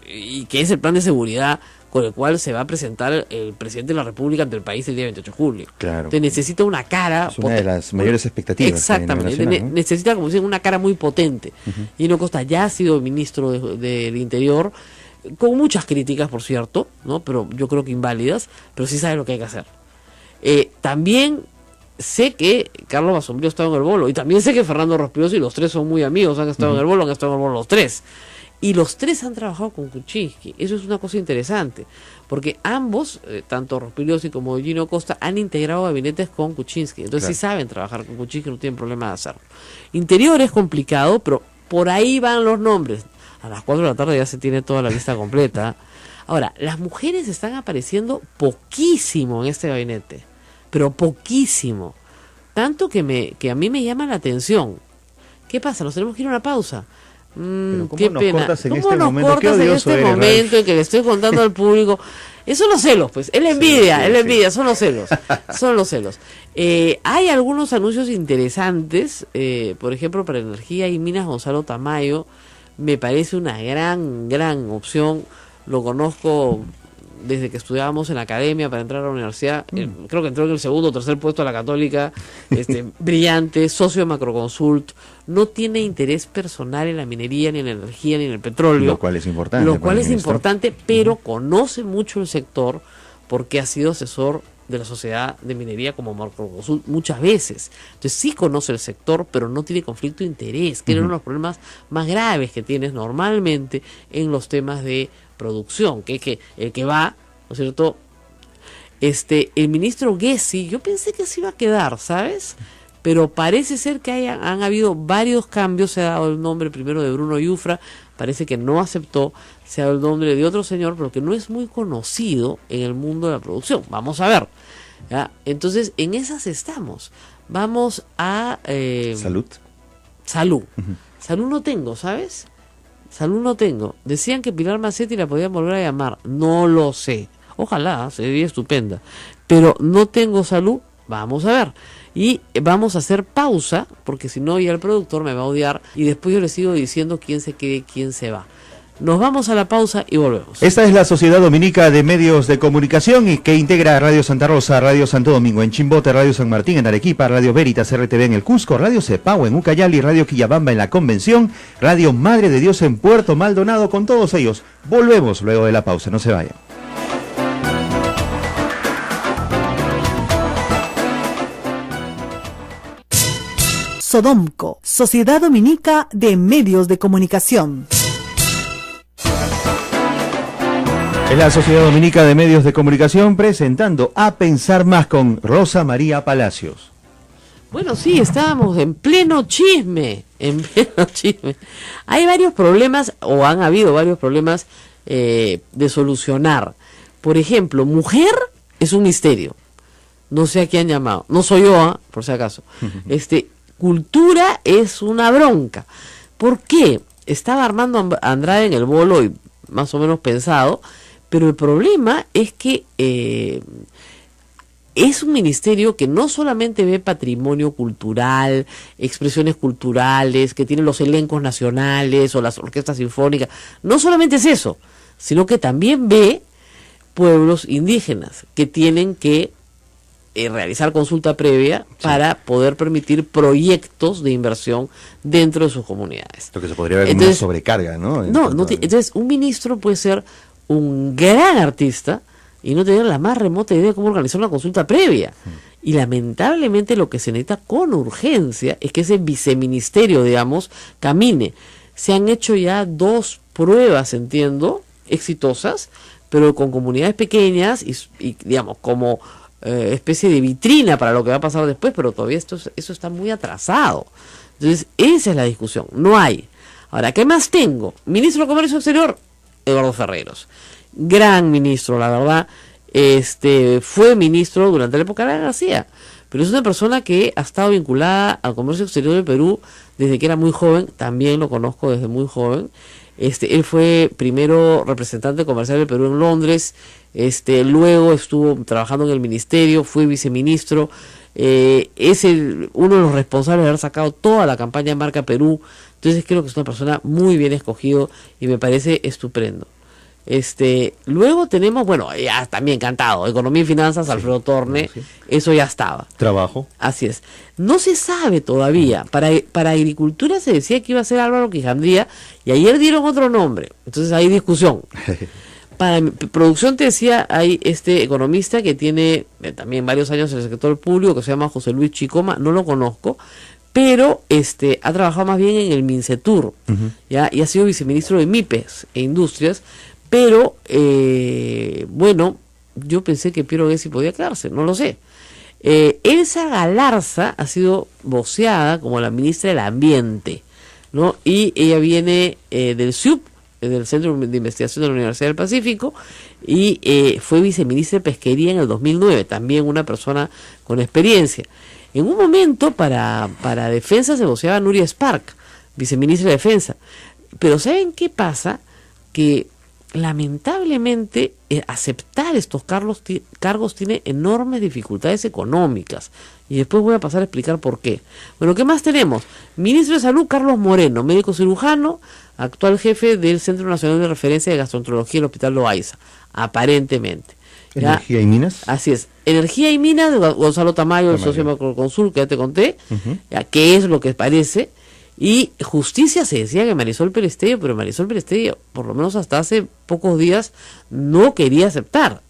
S2: y que es el plan de seguridad con el cual se va a presentar el presidente de la República ante el país el día 28 de julio.
S3: Claro.
S2: Te necesita una cara...
S3: Es una de las mayores expectativas.
S2: Exactamente, ¿no? Necesita, como dicen, una cara muy potente. Gino Costa ya ha sido ministro del Interior, con muchas críticas, por cierto, ¿no? Pero yo creo que inválidas, pero sí sabe lo que hay que hacer. También sé que Carlos Basombrío ha estado en el bolo, y también sé que Fernando Rospigliosi, y los tres son muy amigos, han estado en el bolo los tres. Y los tres han trabajado con Kuczynski. Eso es una cosa interesante, porque ambos, tanto Rospigliosi como Gino Costa, han integrado gabinetes con Kuczynski. Entonces sí saben trabajar con Kuczynski, no tienen problema de hacerlo. Interior es complicado, pero por ahí van los nombres. A las 4 de la tarde ya se tiene toda la lista completa. Ahora, las mujeres están apareciendo poquísimo en este gabinete, pero poquísimo. Tanto que a mí me llama la atención. ¿Qué pasa? ¿Nos tenemos que ir a una pausa? Qué pena. ¿Cómo nos cortas en este momento en que le estoy contando al público? Son los celos, pues. Es la envidia, son los celos. Son los celos. Hay algunos anuncios interesantes, por ejemplo, para Energía y Minas Gonzalo Tamayo. Me parece una gran opción. Lo conozco desde que estudiábamos en la academia para entrar a la universidad. Creo que entró en el segundo o tercer puesto a la Católica. Brillante, socio de Macroconsult. No tiene interés personal en la minería, ni en la energía, ni en el petróleo.
S3: Lo cual es importante.
S2: Pero conoce mucho el sector porque ha sido asesor de la sociedad de minería como Macroconsult muchas veces. Entonces sí conoce el sector, pero no tiene conflicto de interés, que es uno de los problemas más graves que tienes normalmente en los temas de producción, que el que va, ¿no es cierto? El ministro Gessi, yo pensé que se iba a quedar, ¿sabes? Pero parece ser que han habido varios cambios. Se ha dado el nombre primero de Bruno Yufra, parece que no aceptó. Se ha dado el nombre de otro señor, pero que no es muy conocido en el mundo de la producción. Vamos a ver, ¿ya? Entonces, en esas estamos. Vamos a...
S3: Salud.
S2: Salud no tengo, ¿sabes? Salud no tengo. Decían que Pilar Macetti la podían volver a llamar. No lo sé. Ojalá, sería estupenda. Pero no tengo salud. Vamos a ver. Y vamos a hacer pausa, porque si no ya el productor me va a odiar. Y después yo le sigo diciendo quién se quede, quién se va. Nos vamos a la pausa y volvemos.
S3: Esta es la Sociedad Dominica de Medios de Comunicación, y que integra Radio Santa Rosa, Radio Santo Domingo en Chimbote, Radio San Martín en Arequipa, Radio Veritas RTV en el Cusco, Radio Cepao en Ucayali, Radio Quillabamba en la Convención, Radio Madre de Dios en Puerto Maldonado. Con todos ellos volvemos luego de la pausa, no se vayan.
S5: Sodomco, Sociedad Dominica de Medios de Comunicación.
S3: Es la Sociedad Dominica de Medios de Comunicación presentando A Pensar Más con Rosa María Palacios.
S2: Bueno, sí, estábamos en pleno chisme, Hay varios problemas, o han habido varios problemas de solucionar. Por ejemplo, mujer es un misterio. No sé a quién han llamado. No soy yo, por si acaso. Cultura es una bronca. ¿Por qué? Estaba Armando Andrade en el bolo y más o menos pensado, pero el problema es que es un ministerio que no solamente ve patrimonio cultural, expresiones culturales, que tiene los elencos nacionales o las orquestas sinfónicas, no solamente es eso, sino que también ve pueblos indígenas que tienen que realizar consulta previa para poder permitir proyectos de inversión dentro de sus comunidades.
S3: Lo que se podría ver como una sobrecarga, ¿no?
S2: Entonces un ministro puede ser un gran artista y no tener la más remota idea de cómo organizar una consulta previa. Y lamentablemente lo que se necesita con urgencia es que ese viceministerio, digamos, camine. Se han hecho ya 2 pruebas, entiendo, exitosas, pero con comunidades pequeñas y digamos, como especie de vitrina para lo que va a pasar después, pero todavía eso está muy atrasado. Entonces, esa es la discusión. No hay. Ahora, ¿qué más tengo? Ministro de Comercio Exterior, Eduardo Ferreros. Gran ministro, la verdad. Fue ministro durante la época de Alan García, pero es una persona que ha estado vinculada al comercio exterior del Perú desde que era muy joven. También lo conozco desde muy joven. Él fue primero representante comercial del Perú en Londres, luego estuvo trabajando en el ministerio, fue viceministro, es uno de los responsables de haber sacado toda la campaña de Marca Perú. Entonces creo que es una persona muy bien escogido y me parece estupendo. Luego tenemos, bueno, ya también cantado, Economía y Finanzas, Alfredo Torne, eso ya estaba.
S3: Trabajo.
S2: Así es. No se sabe todavía. Para Agricultura se decía que iba a ser Álvaro Quijandría y ayer dieron otro nombre. Entonces hay discusión. Para Producción te decía, hay economista que tiene también varios años en el sector público, que se llama José Luis Chicoma, no lo conozco, pero ha trabajado más bien en el Mincetur, ¿ya? Y ha sido viceministro de MIPES e Industrias. Pero, bueno, yo pensé que Piero Gessi podía quedarse, no lo sé. Elsa Galarza ha sido voceada como la ministra del Ambiente, ¿no? Y ella viene del CIUP, del Centro de Investigación de la Universidad del Pacífico, y fue viceministra de Pesquería en el 2009, también una persona con experiencia. En un momento, para Defensa se voceaba Nuria Spark, viceministra de Defensa. Pero ¿saben qué pasa? Que lamentablemente aceptar estos cargos tiene enormes dificultades económicas y después voy a pasar a explicar por qué. Bueno, ¿qué más tenemos? Ministro de Salud Carlos Moreno, médico cirujano, actual jefe del Centro Nacional de Referencia de Gastroenterología del Hospital Loaiza, aparentemente.
S3: ¿Energía y Minas?
S2: Así es. Energía y Minas de Gonzalo Tamayo, el socio de Macroconsul, que ya te conté, qué es lo que parece. Y Justicia se decía que Marisol Perestello, pero Marisol Perestello, por lo menos hasta hace pocos días, no quería aceptar.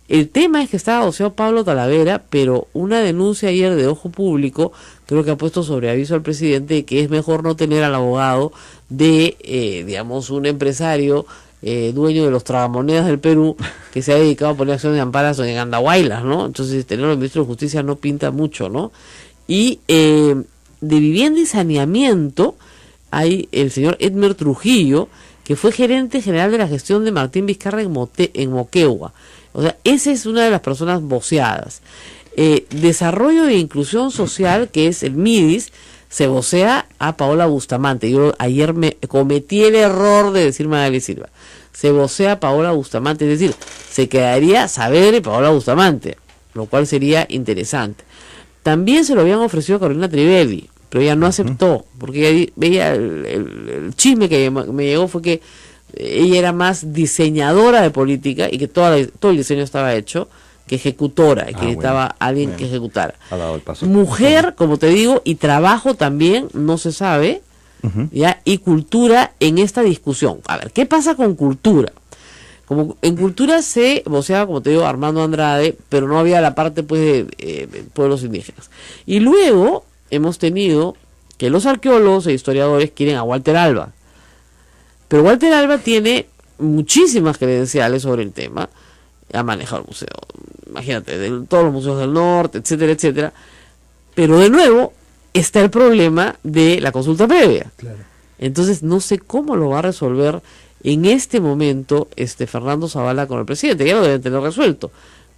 S2: El tema es que estaba voceado Pablo Talavera, pero una denuncia ayer de Ojo Público, creo que ha puesto sobre aviso al presidente de que es mejor no tener al abogado de, digamos, un empresario dueño de los tragamonedas del Perú, que se ha dedicado a poner acciones de amparas en Andahuaylas, ¿no? Entonces tenerlo al ministro de Justicia no pinta mucho, ¿no? Y de Vivienda y Saneamiento hay el señor Edmer Trujillo, que fue gerente general de la gestión de Martín Vizcarra en Moquegua. O sea, esa es una de las personas voceadas. Desarrollo e Inclusión Social, que es el MIDIS, se vocea a Paola Bustamante. Yo ayer me cometí el error de decir Magali Silva. Se vocea a Paola Bustamante, es decir, se quedaría Saavedra y Paola Bustamante, lo cual sería interesante. También se lo habían ofrecido a Carolina Trivelli, pero ella no aceptó, porque ella veía el chisme que me llegó fue que ella era más diseñadora de política y que todo el diseño estaba hecho que ejecutora, y que necesitaba alguien que ejecutara.
S3: Ha dado el paso.
S2: Mujer, como te digo, y trabajo también, no se sabe, ¿ya? Y cultura en esta discusión. A ver, ¿qué pasa con cultura? Como en cultura se voceaba, como te digo, Armando Andrade, pero no había la parte pues de pueblos indígenas. Y luego hemos tenido que los arqueólogos e historiadores quieren a Walter Alba. Pero Walter Alba tiene muchísimas credenciales sobre el tema. Ha manejado el museo, imagínate, de todos los museos del norte, etcétera, etcétera. Pero de nuevo está el problema de la consulta previa.
S3: Claro.
S2: Entonces no sé cómo lo va a resolver en este momento Fernando Zavala con el presidente. Ya lo deben tener resuelto,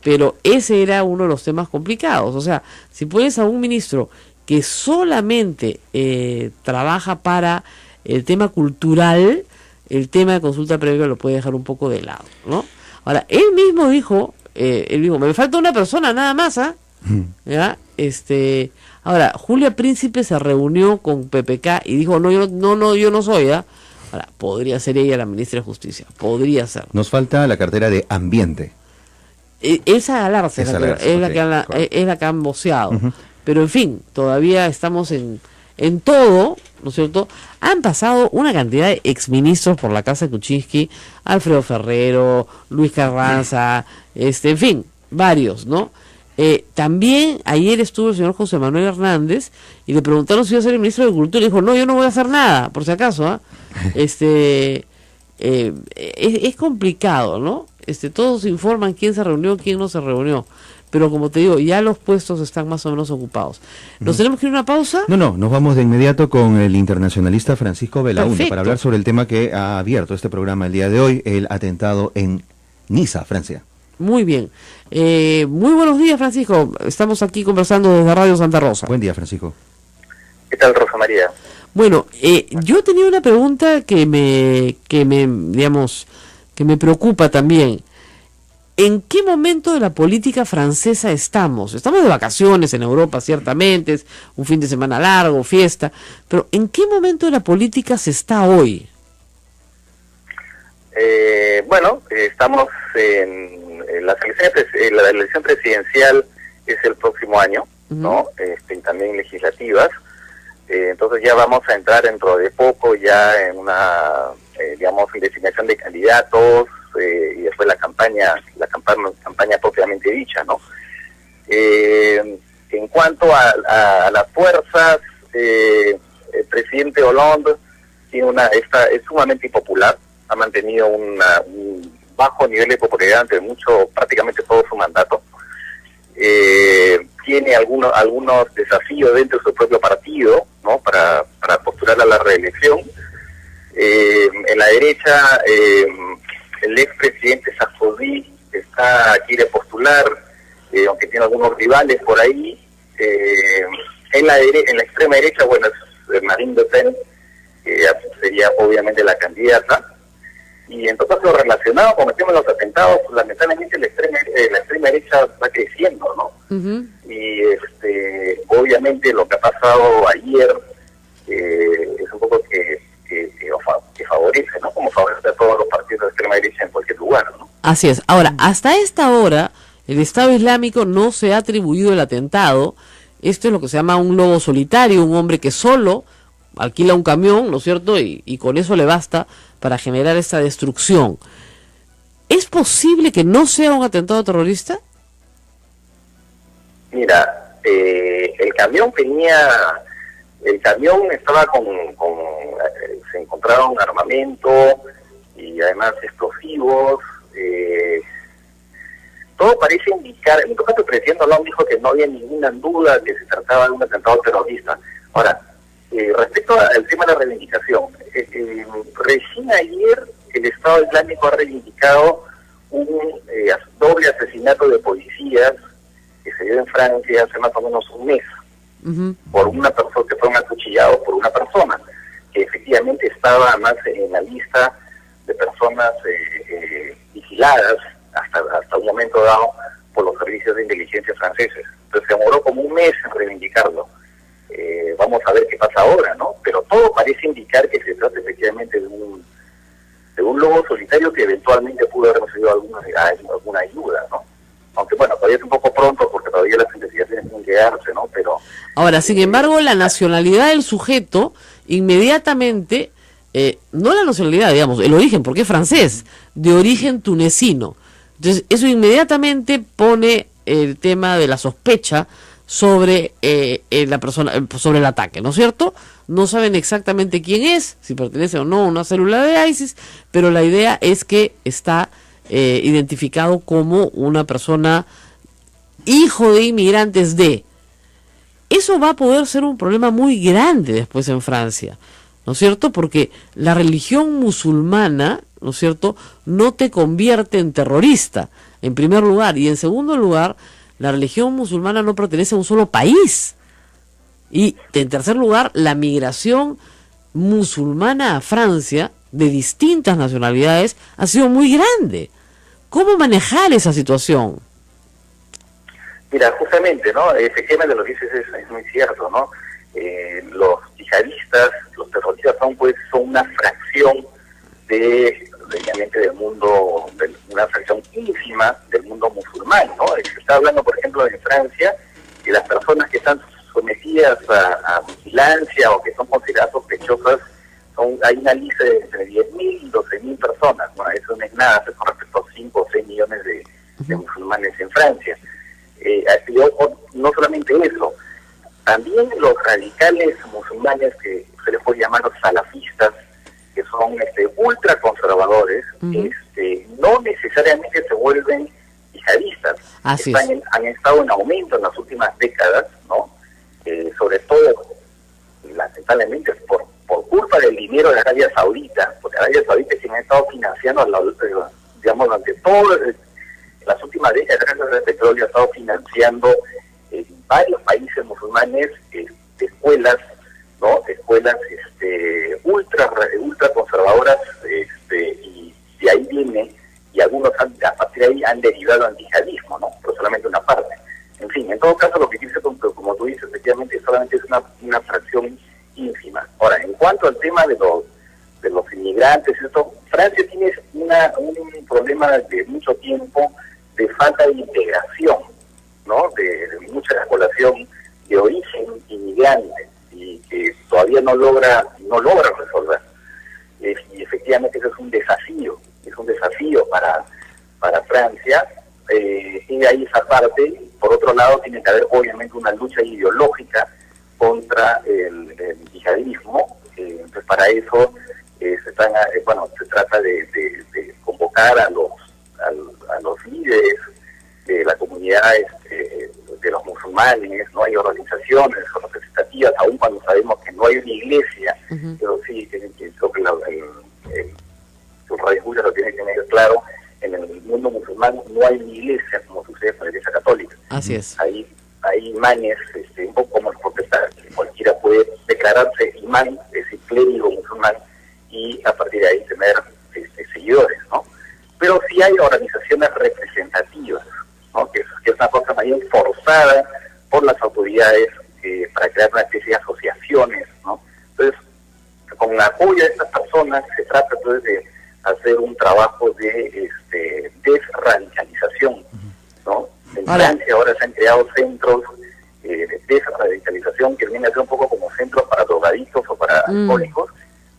S2: pero ese era uno de los temas complicados. O sea, si pones a un ministro que solamente trabaja para el tema cultural, el tema de consulta previa lo puede dejar un poco de lado, ¿no? Ahora, él mismo dijo, me falta una persona nada más, ¿ah? ¿Ya? Ahora, Julia Príncipe se reunió con PPK y dijo, yo no soy, ¿ah? Ahora, podría ser ella la ministra de Justicia, podría ser.
S3: Nos falta la cartera de Ambiente.
S2: Esa Galarza es la que han voceado. Pero en fin, todavía estamos en todo, ¿no es cierto? Han pasado una cantidad de exministros por la casa de Kuczynski, Alfredo Ferrero, Luis Carranza, en fin, varios, ¿no? También ayer estuvo el señor José Manuel Hernández y le preguntaron si iba a ser el ministro de Cultura y dijo, no, yo no voy a hacer nada, por si acaso, ¿ah? Es complicado, ¿no? Todos informan quién se reunió, quién no se reunió, pero como te digo, ya los puestos están más o menos ocupados. ¿Nos tenemos que ir a una pausa?
S3: No, nos vamos de inmediato con el internacionalista Francisco Belaúnde.
S2: Perfecto.
S3: Para hablar sobre el tema que ha abierto este programa el día de hoy, el atentado en Niza, Francia.
S2: Muy bien. Muy buenos días, Francisco. Estamos aquí conversando desde Radio Santa Rosa.
S3: Buen día, Francisco.
S4: ¿Qué tal, Rosa María?
S2: Bueno, yo tenía una pregunta que me preocupa también. ¿En qué momento de la política francesa estamos? Estamos de vacaciones en Europa, ciertamente, es un fin de semana largo, fiesta, pero ¿en qué momento de la política se está hoy?
S4: Estamos en las elecciones, la elección presidencial es el próximo año, ¿no? Y también legislativas. Entonces ya vamos a entrar dentro de poco ya en una, designación de candidatos y después la campaña propiamente dicha, ¿no? En cuanto a las fuerzas, el presidente Hollande es sumamente impopular, ha mantenido un bajo nivel de popularidad durante prácticamente todo su mandato. Tiene algunos desafíos dentro de su propio partido, ¿no? Para postular a la reelección. En la derecha, el expresidente Sarkozy quiere postular, aunque tiene algunos rivales por ahí. En la extrema derecha, es Marine Le Pen, sería obviamente la candidata. Y en todo caso, relacionado con el tema de los atentados, lamentablemente la extrema derecha va creciendo, ¿no? Y obviamente lo que ha pasado ayer es un poco que favorece, ¿no? Como favorece a todos los partidos de extrema derecha en cualquier lugar, ¿no?
S2: Así es. Ahora, hasta esta hora, el Estado Islámico no se ha atribuido el atentado. Esto es lo que se llama un lobo solitario, un hombre que solo alquila un camión, ¿no es cierto? Y con eso le basta para generar esta destrucción. ¿Es posible que no sea un atentado terrorista?
S4: Mira, el camión estaba se encontraba un armamento y además explosivos. Todo parece indicar, en todo caso el presidente Hollande dijo que no había ninguna duda que se trataba de un atentado terrorista. Ahora, respecto al tema de la reivindicación, recién ayer el Estado Islámico ha reivindicado un doble asesinato de policías que se dio en Francia hace más o menos un mes, por una persona que fueron acuchillados por una persona que efectivamente estaba más en la lista de personas vigiladas hasta un momento dado por los servicios de inteligencia franceses. Entonces se demoró como un mes en reivindicarlo. Vamos a ver qué pasa ahora, ¿no? Pero todo parece indicar que se trata efectivamente de un lobo solitario que eventualmente pudo haber recibido alguna ayuda, ¿no? Aunque todavía es un poco pronto porque todavía las investigaciones tienen que darse, ¿no? Pero
S2: ahora, sin embargo, la nacionalidad del sujeto inmediatamente, no la nacionalidad, digamos, el origen, porque es francés, de origen tunecino. Entonces, eso inmediatamente pone el tema de la sospecha sobre la persona, sobre el ataque, ¿no es cierto? No saben exactamente quién es, si pertenece o no a una célula de ISIS, pero la idea es que está identificado como una persona hijo de inmigrantes eso va a poder ser un problema muy grande después en Francia, ¿no es cierto? Porque la religión musulmana, ¿no es cierto?, no te convierte en terrorista, en primer lugar. Y en segundo lugar, la religión musulmana no pertenece a un solo país. Y en tercer lugar, la migración musulmana a Francia, de distintas nacionalidades, ha sido muy grande. ¿Cómo manejar esa situación?
S4: Mira, justamente, ¿no? Efectivamente lo que dices es muy cierto, ¿no? Los yihadistas, los terroristas son una fracción obviamente del mundo, una fracción ínfima del mundo musulmán, ¿no? Se está hablando, por ejemplo, en Francia, que las personas que están sometidas a vigilancia o que son consideradas sospechosas, hay una lista de entre 10.000 y 12.000 personas. Bueno, eso no es nada con respecto a 5 o 6 millones de musulmanes en Francia. No solamente eso, también los radicales musulmanes, que se les puede llamar los salafistas, que son ultraconservadores, no necesariamente se vuelven yihadistas. Han estado en aumento en las últimas décadas, ¿no? Sobre todo, lamentablemente, por culpa del dinero de Arabia Saudita, porque Arabia Saudita es quien ha estado financiando, durante todas las últimas décadas, el petróleo ha estado financiando en varios países musulmanes escuelas, ¿no? Escuelas ultra conservadoras, y de ahí viene, y algunos a partir de ahí han derivado al yihadismo, ¿no? Pero solamente una parte. En fin, en todo caso, lo que dice, como tú dices, efectivamente, solamente es una fracción ínfima. Ahora, en cuanto al tema de los inmigrantes, Francia tiene un problema de mucho tiempo de falta de integración, ¿no? De mucha población de origen inmigrante, y que todavía no logra resolver. Y efectivamente eso es un desafío para Francia. Y de ahí esa parte. Por otro lado, tiene que haber obviamente una lucha ideológica contra el yihadismo. Entonces, para eso se trata de convocar a los líderes de la comunidad de los musulmanes. No hay organizaciones representativas, aun cuando sabemos que no hay una iglesia, pero sí creo que sus radioescuchas lo tienen que tener claro. En el mundo musulmán no hay una iglesia como sucede con la Iglesia Católica.
S2: Así es.
S4: Hay imanes, un poco como los protestantes, cualquiera puede declararse imán, es decir, clérigo musulmán, y a partir de ahí tener seguidores, ¿no? Pero sí hay organizaciones representativas, ¿no? Que es una cosa más bien forzada por las autoridades para crear una especie de asociaciones, ¿no? Entonces, con el apoyo de estas personas se trata entonces de hacer un trabajo de desradicalización, ¿no? En Francia ahora se han creado centros de desradicalización que vienen a ser un poco como centros para drogadictos o para alcohólicos,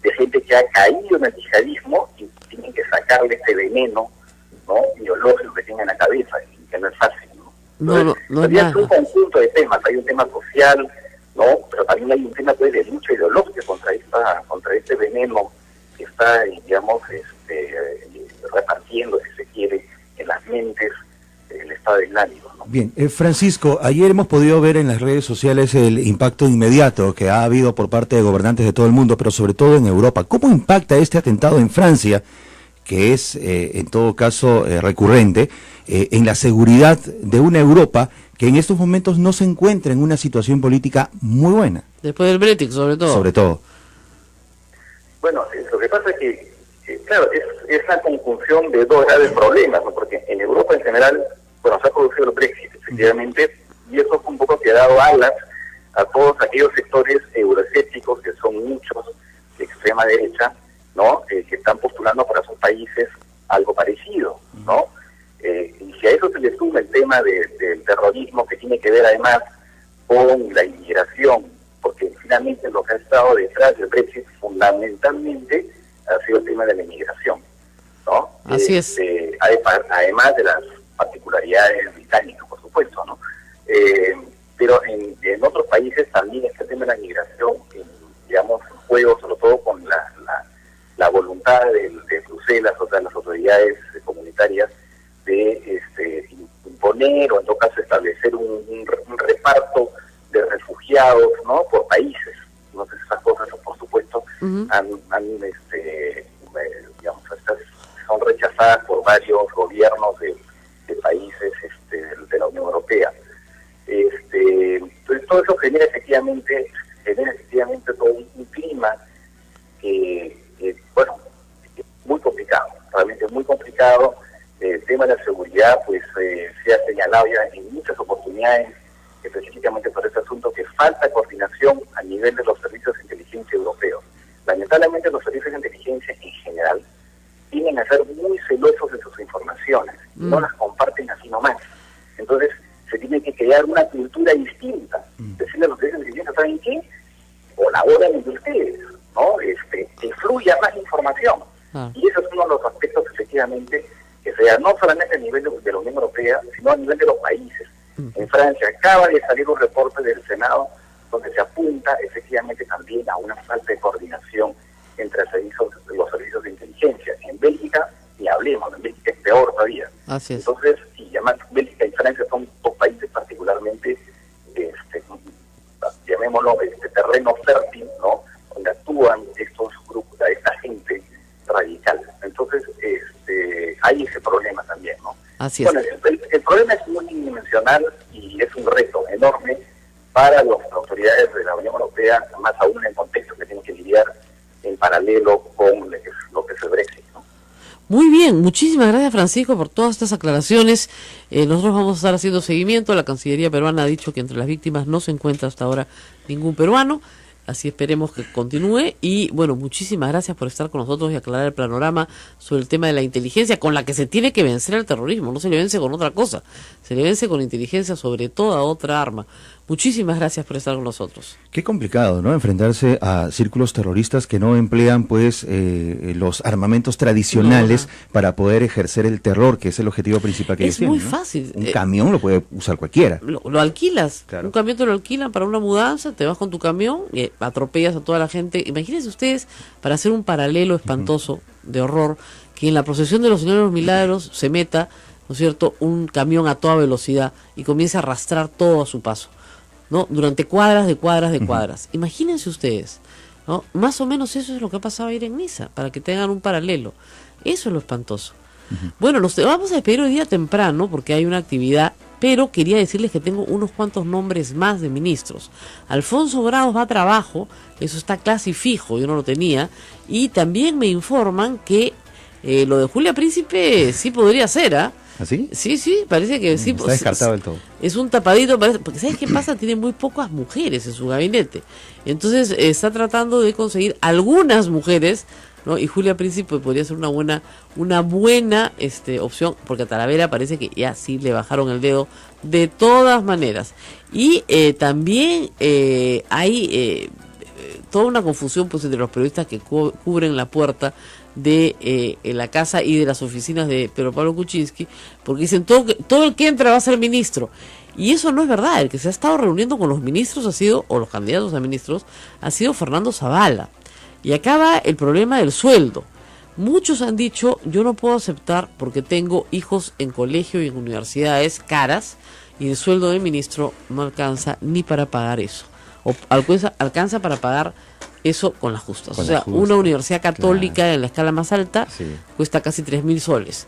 S4: de gente que ha caído en el yihadismo y tienen que sacarle este veneno, ¿no? Ideológico que tienen en la cabeza, y que no es fácil, ¿no? Entonces, es un conjunto de temas. Hay un tema social, ¿no? Pero también hay un tema pues, de lucha ideológica contra este veneno que está, digamos, repartiendo, si se quiere, en las mentes del Estado Islámico, ¿no?
S3: Bien, Francisco, ayer hemos podido ver en las redes sociales el impacto inmediato que ha habido por parte de gobernantes de todo el mundo, pero sobre todo en Europa. ¿Cómo impacta este atentado en Francia, que es en todo caso recurrente, en la seguridad de una Europa que en estos momentos no se encuentra en una situación política muy buena?
S2: Después del Brexit, sobre todo.
S3: Sobre todo.
S4: Bueno, lo que pasa es que, claro, es una conjunción de dos graves problemas, ¿no? Porque en Europa en general, bueno, se ha producido el Brexit, efectivamente, y eso fue un poco que ha dado alas a todos aquellos sectores euroescépticos, que son muchos de extrema derecha, ¿no? Que están postulando para sus países algo parecido, ¿no? Y si a eso se le suma el tema del terrorismo, que tiene que ver además con la inmigración, porque finalmente lo que ha estado detrás del Brexit fundamentalmente ha sido el tema de la inmigración, ¿no?
S2: Así es.
S4: Además de las particularidades británicas, por supuesto, ¿no? Pero en otros países también este tema de la inmigración, digamos, juego sobre todo con la voluntad de Bruselas, o sea, las autoridades comunitarias, de imponer o en todo caso establecer un reparto de refugiados, ¿no? Por países. Entonces esas cosas, por supuesto, digamos, estas son rechazadas por varios gobiernos de países de la Unión Europea. Entonces todo eso genera efectivamente todo un clima que bueno, muy complicado, realmente muy complicado. El tema de la seguridad, pues se ha señalado ya en muchas oportunidades, específicamente por este asunto, que falta coordinación a nivel de los servicios de inteligencia europeos. Lamentablemente los servicios de inteligencia en general tienden a ser muy celosos de sus informaciones, no las comparten así nomás. Entonces se tiene que crear una cultura distinta, decirle a los servicios de inteligencia, ¿saben qué? Colaboren entre ustedes, ¿no? Que fluya más información. Y eso es uno de los aspectos, efectivamente, que se da no solamente a nivel de la Unión Europea, sino a nivel de los países. En Francia acaba de salir un reporte del Senado donde se apunta efectivamente también a una falta de coordinación entre los servicios de inteligencia. En Bélgica, ni hablemos, en Bélgica es peor todavía.
S2: Así es.
S4: Entonces, y además Bélgica y Francia son dos países particularmente, llamémoslo, terreno fértil, ¿no? Donde actúan estos grupos, esta gente radical. Entonces, hay ese problema también, ¿no?
S2: Así es.
S4: Bueno, el problema es multidimensional y es un reto enorme para las autoridades de la Unión Europea, más aún en el contexto que tienen que lidiar en paralelo con lo que es el Brexit, ¿no?
S2: Muy bien, muchísimas gracias, Francisco, por todas estas aclaraciones. Nosotros vamos a estar haciendo seguimiento. La Cancillería peruana ha dicho que entre las víctimas no se encuentra hasta ahora ningún peruano, así esperemos que continúe. Y bueno, muchísimas gracias por estar con nosotros y aclarar el panorama sobre el tema de la inteligencia con la que se tiene que vencer al terrorismo. No se le vence con otra cosa, se le vence con inteligencia sobre toda otra arma. Muchísimas gracias por estar con nosotros.
S3: Qué complicado, ¿no? Enfrentarse a círculos terroristas que no emplean, pues, los armamentos tradicionales para poder ejercer el terror, que es el objetivo principal que ellos tienen.
S2: Es muy fácil.
S3: Un camión lo puede usar cualquiera.
S2: Lo alquilas.
S3: Claro.
S2: Un camión te lo alquilan para una mudanza, te vas con tu camión y atropellas a toda la gente. Imagínense ustedes, para hacer un paralelo espantoso de horror, que en la procesión de los Señores de los Milagros se meta, ¿no es cierto?, un camión a toda velocidad y comienza a arrastrar todo a su paso, ¿no? Durante cuadras de cuadras de cuadras. Imagínense ustedes, ¿no? Más o menos eso es lo que ha pasado ayer en Niza, para que tengan un paralelo. Eso es lo espantoso. Bueno, nos vamos a despedir hoy día temprano porque hay una actividad, pero quería decirles que tengo unos cuantos nombres más de ministros. Alfonso Grados va a trabajo, eso está casi fijo, yo no lo tenía, y también me informan que lo de Julia Príncipe sí podría ser, ¿ah?
S3: ¿Así?
S2: Sí, parece que sí.
S3: Está descartado del todo.
S2: Es un tapadito, parece, porque ¿sabes qué pasa? Tiene muy pocas mujeres en su gabinete. Entonces está tratando de conseguir algunas mujeres, ¿no? Y Julia Príncipe podría ser una buena opción, porque a Talavera parece que ya sí le bajaron el dedo de todas maneras. Y también hay toda una confusión, pues, entre los periodistas que cubren la puerta de la casa y de las oficinas de Pedro Pablo Kuczynski, porque dicen todo el que entra va a ser ministro, y eso no es verdad. El que se ha estado reuniendo con los ministros o los candidatos a ministros ha sido Fernando Zavala, y acá va el problema del sueldo. Muchos han dicho, yo no puedo aceptar porque tengo hijos en colegio y en universidades caras, y el sueldo de ministro no alcanza ni para pagar eso, o alcanza para pagar eso con las justas. O sea, una universidad católica en la escala más alta cuesta casi 3.000 soles,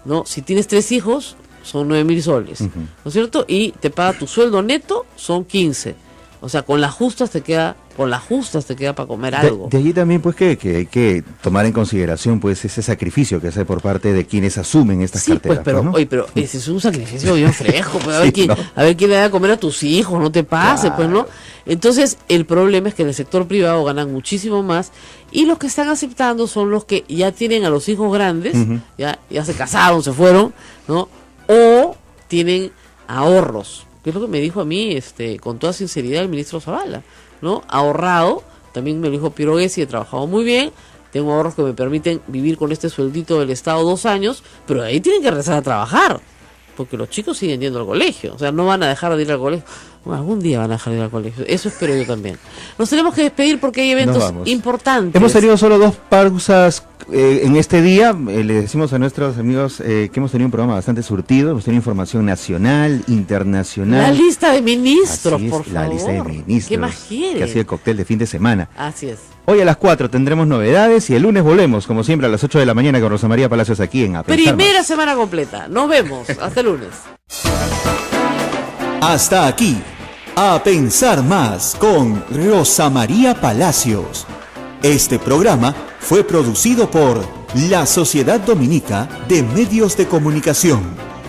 S2: ¿no? Si tienes 3 hijos, son 9.000 soles, ¿no es cierto? Y te paga tu sueldo neto, son 15. O sea, con las justas te queda para comer algo.
S3: De allí también, pues, que hay que tomar en consideración, pues, ese sacrificio que hace por parte de quienes asumen estas carteras.
S2: Pues, pero,
S3: ¿no?
S2: Oye, pero ese es un sacrificio bien fresco. Pues, a ver quién le da a comer a tus hijos, no te pase, pues, ¿no? Entonces, el problema es que en el sector privado ganan muchísimo más, y los que están aceptando son los que ya tienen a los hijos grandes, ya se casaron, se fueron, ¿no? O tienen ahorros, que es lo que me dijo a mí, con toda sinceridad, el ministro Zavala, ¿no? Ahorrado, también me lo dijo Piero Gessi, he trabajado muy bien, tengo ahorros que me permiten vivir con este sueldito del Estado 2 años, pero de ahí tienen que regresar a trabajar, porque los chicos siguen yendo al colegio, o sea, no van a dejar de ir al colegio. Bueno, algún día van a dejar de ir al colegio. Eso espero yo también. Nos tenemos que despedir porque hay eventos importantes.
S3: Hemos tenido solo 2 pausas en este día. Le decimos a nuestros amigos que hemos tenido un programa bastante surtido. Hemos tenido información nacional, internacional.
S2: La lista de ministros, por favor.
S3: La lista de ministros.
S2: ¿Qué más quiere?
S3: Que ha sido el cóctel de fin de semana.
S2: Así es.
S3: Hoy a las 4 tendremos novedades y el lunes volvemos, como siempre, a las 8 de la mañana con Rosa María Palacios aquí en A Pensar
S2: Primera
S3: Más.
S2: semana completa. Nos vemos. Hasta el lunes.
S1: Hasta aquí, A Pensar Más con Rosa María Palacios. Este programa fue producido por la Sociedad Dominica de Medios de Comunicación,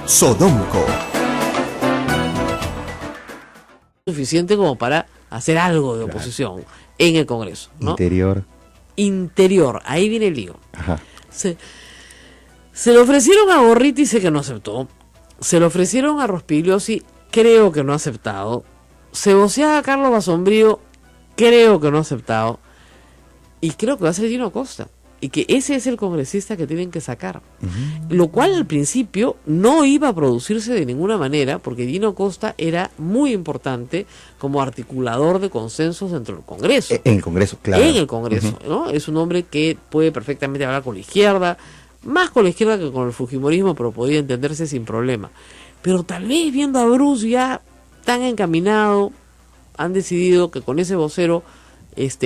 S1: Sodomco.
S2: Suficiente como para hacer algo de oposición en el Congreso, ¿no?
S3: Interior.
S2: Ahí viene el lío.
S3: Ajá.
S2: Se le ofrecieron a Gorriti, sé que no aceptó. Se le ofrecieron a Rospigliosi, creo que no ha aceptado. Se voceaba a Carlos Basombrío, creo que no ha aceptado. Y creo que va a ser Gino Costa. Y que ese es el congresista que tienen que sacar. Lo cual al principio no iba a producirse de ninguna manera, porque Gino Costa era muy importante como articulador de consensos dentro del Congreso.
S3: En el Congreso, claro.
S2: En el Congreso, ¿no? Es un hombre que puede perfectamente hablar con la izquierda, más con la izquierda que con el fujimorismo, pero podía entenderse sin problema. Pero tal vez viendo a Bruce ya tan encaminado, han decidido que con ese vocero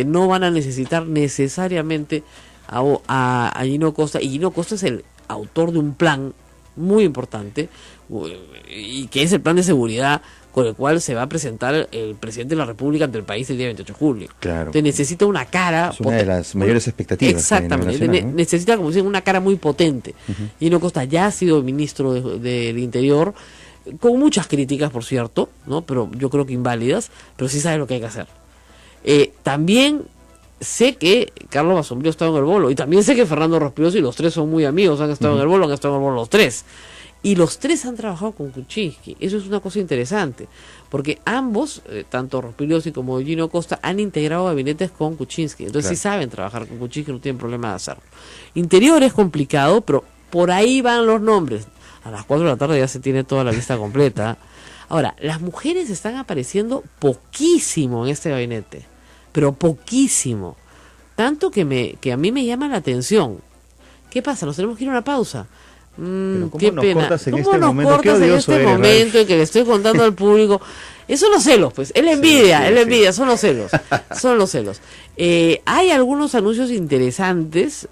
S2: no van a necesitar necesariamente a Gino Costa, y Gino Costa es el autor de un plan muy importante y que es el plan de seguridad con el cual se va a presentar el presidente de la República ante el país el día 28 de julio.
S3: Claro.
S2: Entonces necesita una cara...
S3: Es una de las mayores expectativas.
S2: Exactamente, ¿no? Necesita, como dicen, una cara muy potente. Gino Costa ya ha sido ministro del Interior, con muchas críticas, por cierto, ¿no? Pero yo creo que inválidas, pero sí sabe lo que hay que hacer. También sé que Carlos Basombrío ha estado en el bolo, y también sé que Fernando Rospigliosi, y los tres son muy amigos, han estado en el bolo los tres. Y los tres han trabajado con Kuczynski. Eso es una cosa interesante, porque ambos, tanto Rospigliosi como Gino Costa, han integrado gabinetes con Kuczynski. Entonces sí saben trabajar con Kuczynski, no tienen problema de hacerlo. Interior es complicado, pero por ahí van los nombres. A las 4 de la tarde ya se tiene toda la lista completa. Ahora, las mujeres están apareciendo poquísimo en este gabinete, pero poquísimo. Tanto que a mí me llama la atención. ¿Qué pasa? ¿Nos tenemos que ir a una pausa? Qué pena. ¿Cómo nos cortas en este momento en que le estoy contando al público? Son los celos, pues. Es la envidia, son los celos. Son los celos. Hay algunos anuncios interesantes,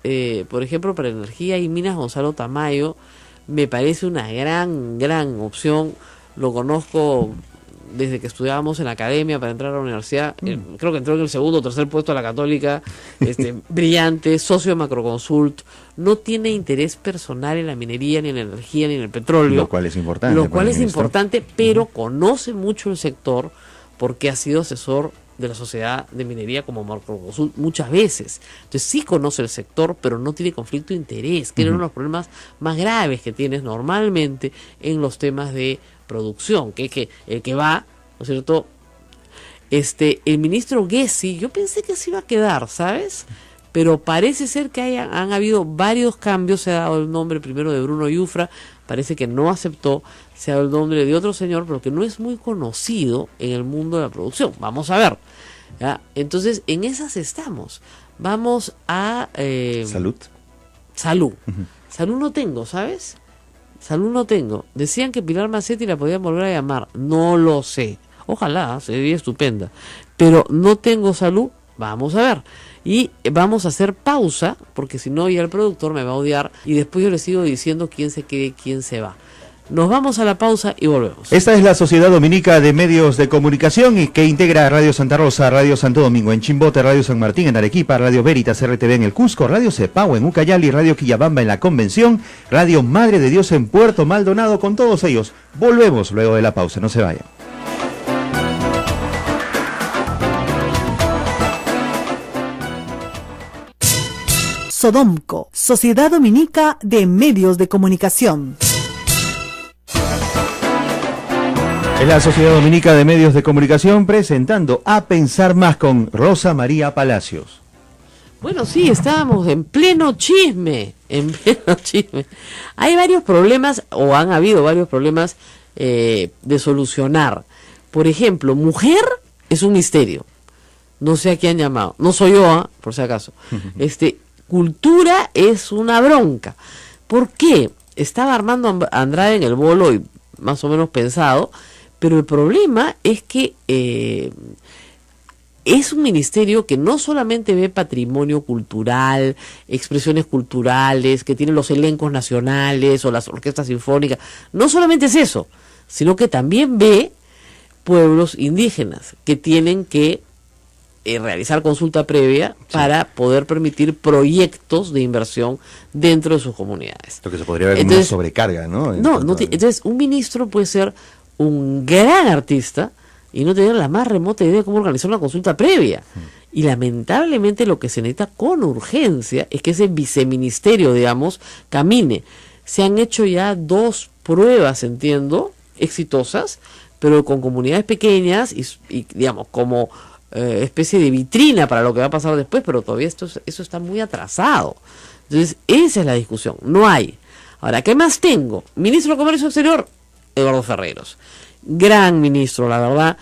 S2: por ejemplo, para Energía y Minas Gonzalo Tamayo. Me parece una gran opción. Lo conozco desde que estudiábamos en la academia para entrar a la universidad. Creo que entró en el segundo o tercer puesto a la Católica. Brillante, socio de Macroconsult. No tiene interés personal en la minería, ni en la energía, ni en el petróleo.
S3: Lo cual es importante.
S2: Pero conoce mucho el sector porque ha sido asesor de la sociedad de minería como Macroconsult muchas veces. Entonces sí conoce el sector, pero no tiene conflicto de interés, que es uno de los problemas más graves que tienes normalmente en los temas de producción, que es que el que va, ¿no es cierto? El ministro Gessi, yo pensé que se iba a quedar, ¿sabes? Pero parece ser que han habido varios cambios. Se ha dado el nombre primero de Bruno Yufra, parece que no aceptó. Se ha dado el nombre de otro señor, pero que no es muy conocido en el mundo de la producción. Vamos a ver, ¿ya? Entonces, en esas estamos. Vamos a...
S3: Salud.
S2: Salud no tengo, ¿sabes? Salud no tengo. Decían que Pilar Macetti la podían volver a llamar. No lo sé. Ojalá, sería estupenda. Pero no tengo salud. Vamos a ver. Y vamos a hacer pausa, porque si no ya el productor me va a odiar. Y después yo le sigo diciendo quién se quede, quién se va. Nos vamos a la pausa y volvemos.
S3: Esta es la Sociedad Dominica de Medios de Comunicación y que integra Radio Santa Rosa, Radio Santo Domingo en Chimbote, Radio San Martín en Arequipa, Radio Veritas RTV en el Cusco, Radio Cepao en Ucayali, Radio Quillabamba en la Convención, Radio Madre de Dios en Puerto Maldonado. Con todos ellos volvemos luego de la pausa, no se vayan.
S5: Sodomco, Sociedad Dominica de Medios de Comunicación.
S3: Es la Sociedad Dominica de Medios de Comunicación presentando A Pensar Más con Rosa María Palacios.
S2: Bueno, sí, estábamos en pleno chisme, Hay varios problemas, o han habido varios problemas de solucionar. Por ejemplo, mujer es un misterio. No sé a quién han llamado. No soy yo, por si acaso. Cultura es una bronca. ¿Por qué? Estaba Armando Andrade en el bolo y más o menos pensado, pero el problema es que es un ministerio que no solamente ve patrimonio cultural, expresiones culturales, que tiene los elencos nacionales o las orquestas sinfónicas, no solamente es eso, sino que también ve pueblos indígenas que tienen que realizar consulta previa para poder permitir proyectos de inversión dentro de sus comunidades.
S3: Lo que se podría ver como una sobrecarga, ¿no?
S2: Entonces un ministro puede ser un gran artista y no tener la más remota idea de cómo organizar una consulta previa. Y lamentablemente lo que se necesita con urgencia es que ese viceministerio, digamos, camine. Se han hecho ya 2 pruebas, entiendo, exitosas, pero con comunidades pequeñas y digamos, como especie de vitrina para lo que va a pasar después, pero todavía eso está muy atrasado. Entonces, esa es la discusión. No hay. Ahora, ¿qué más tengo? Ministro de Comercio Exterior, Eduardo Ferreros. Gran ministro, la verdad.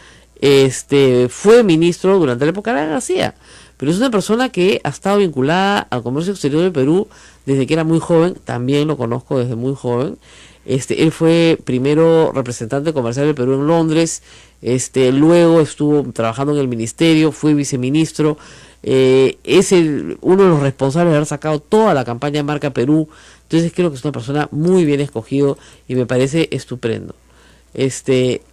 S2: Fue ministro durante la época de Alan García, pero es una persona que ha estado vinculada al comercio exterior del Perú desde que era muy joven. También lo conozco desde muy joven. Él fue primero representante comercial del Perú en Londres, luego estuvo trabajando en el ministerio, fue viceministro, es uno de los responsables de haber sacado toda la campaña Marca Perú. Entonces creo que es una persona muy bien escogido y me parece estupendo.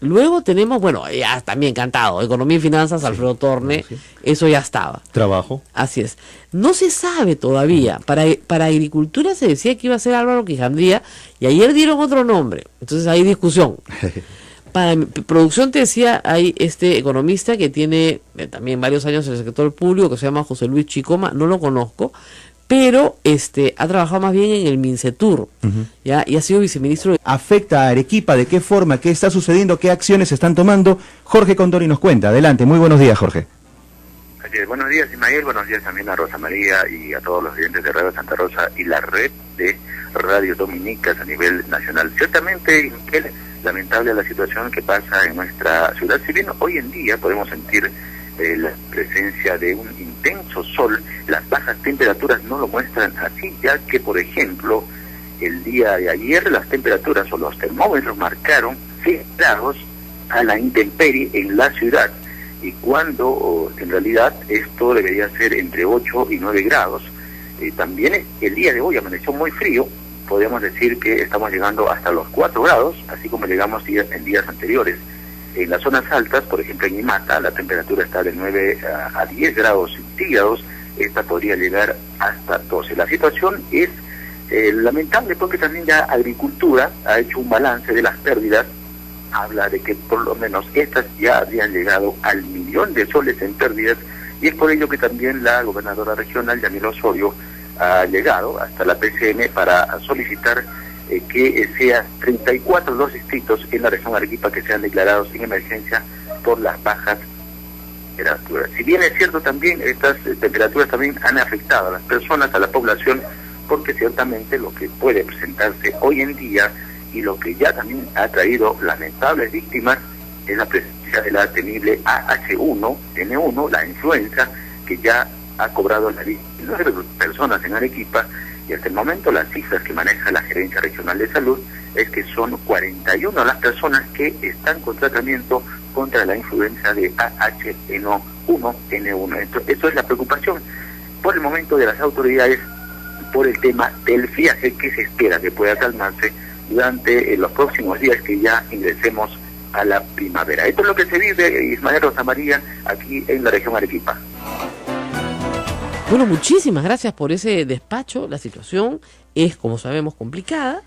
S2: Luego tenemos, bueno, ya también cantado, Economía y Finanzas, sí, Alfredo Torne, sí. Eso ya estaba.
S3: Trabajo.
S2: Así es. No se sabe todavía. Para Agricultura se decía que iba a ser Álvaro Quijandría y ayer dieron otro nombre. Entonces hay discusión. Para Producción, te decía, hay economista que tiene también varios años en el sector público, que se llama José Luis Chicoma, no lo conozco, pero ha trabajado más bien en el Mincetur, ¿ya? Y ha sido viceministro.
S3: ¿Afecta a Arequipa? ¿De qué forma? ¿Qué está sucediendo? ¿Qué acciones se están tomando? Jorge Condori nos cuenta. Adelante, muy buenos días, Jorge.
S4: Así es. Buenos días, Ismael, buenos días también a Rosa María y a todos los oyentes de Radio Santa Rosa y la red de radios dominicas a nivel nacional. Ciertamente, es lamentable la situación que pasa en nuestra ciudad. Si bien hoy en día podemos sentir la presencia de un intenso sol, las bajas temperaturas no lo muestran así, ya que, por ejemplo, el día de ayer las temperaturas o los termómetros marcaron 6 grados a la intemperie en la ciudad, y cuando en realidad esto debería ser entre 8 y 9 grados. También el día de hoy amaneció muy frío, podríamos decir que estamos llegando hasta los 4 grados, así como llegamos en días anteriores. En las zonas altas, por ejemplo en Imata, la temperatura está de 9 a 10 grados centígrados, esta podría llegar hasta 12. La situación es lamentable porque también ya Agricultura ha hecho un balance de las pérdidas, habla de que por lo menos estas ya habían llegado al 1.000.000 de soles en pérdidas, y es por ello que también la gobernadora regional, Yamil Osorio, ha llegado hasta la PCM para solicitar que sean 34 los distritos en la región Arequipa que sean declarados en emergencia por las bajas temperaturas. Si bien es cierto, también estas temperaturas también han afectado a las personas, a la población, porque ciertamente lo que puede presentarse hoy en día y lo que ya también ha traído lamentables víctimas es la presencia de la temible AH1N1, la influenza, que ya ha cobrado la vida de 9 personas en Arequipa, y hasta el momento las cifras que maneja la Gerencia Regional de Salud es que son 41 las personas que están con tratamiento contra la influenza de AH1N1. Esto es la preocupación por el momento de las autoridades por el tema del friaje, que se espera que pueda calmarse durante los próximos días que ya ingresemos a la primavera. Esto es lo que se vive, Ismael, Rosa María, aquí en la región Arequipa.
S2: Bueno, muchísimas gracias por ese despacho. La situación es, como sabemos, complicada,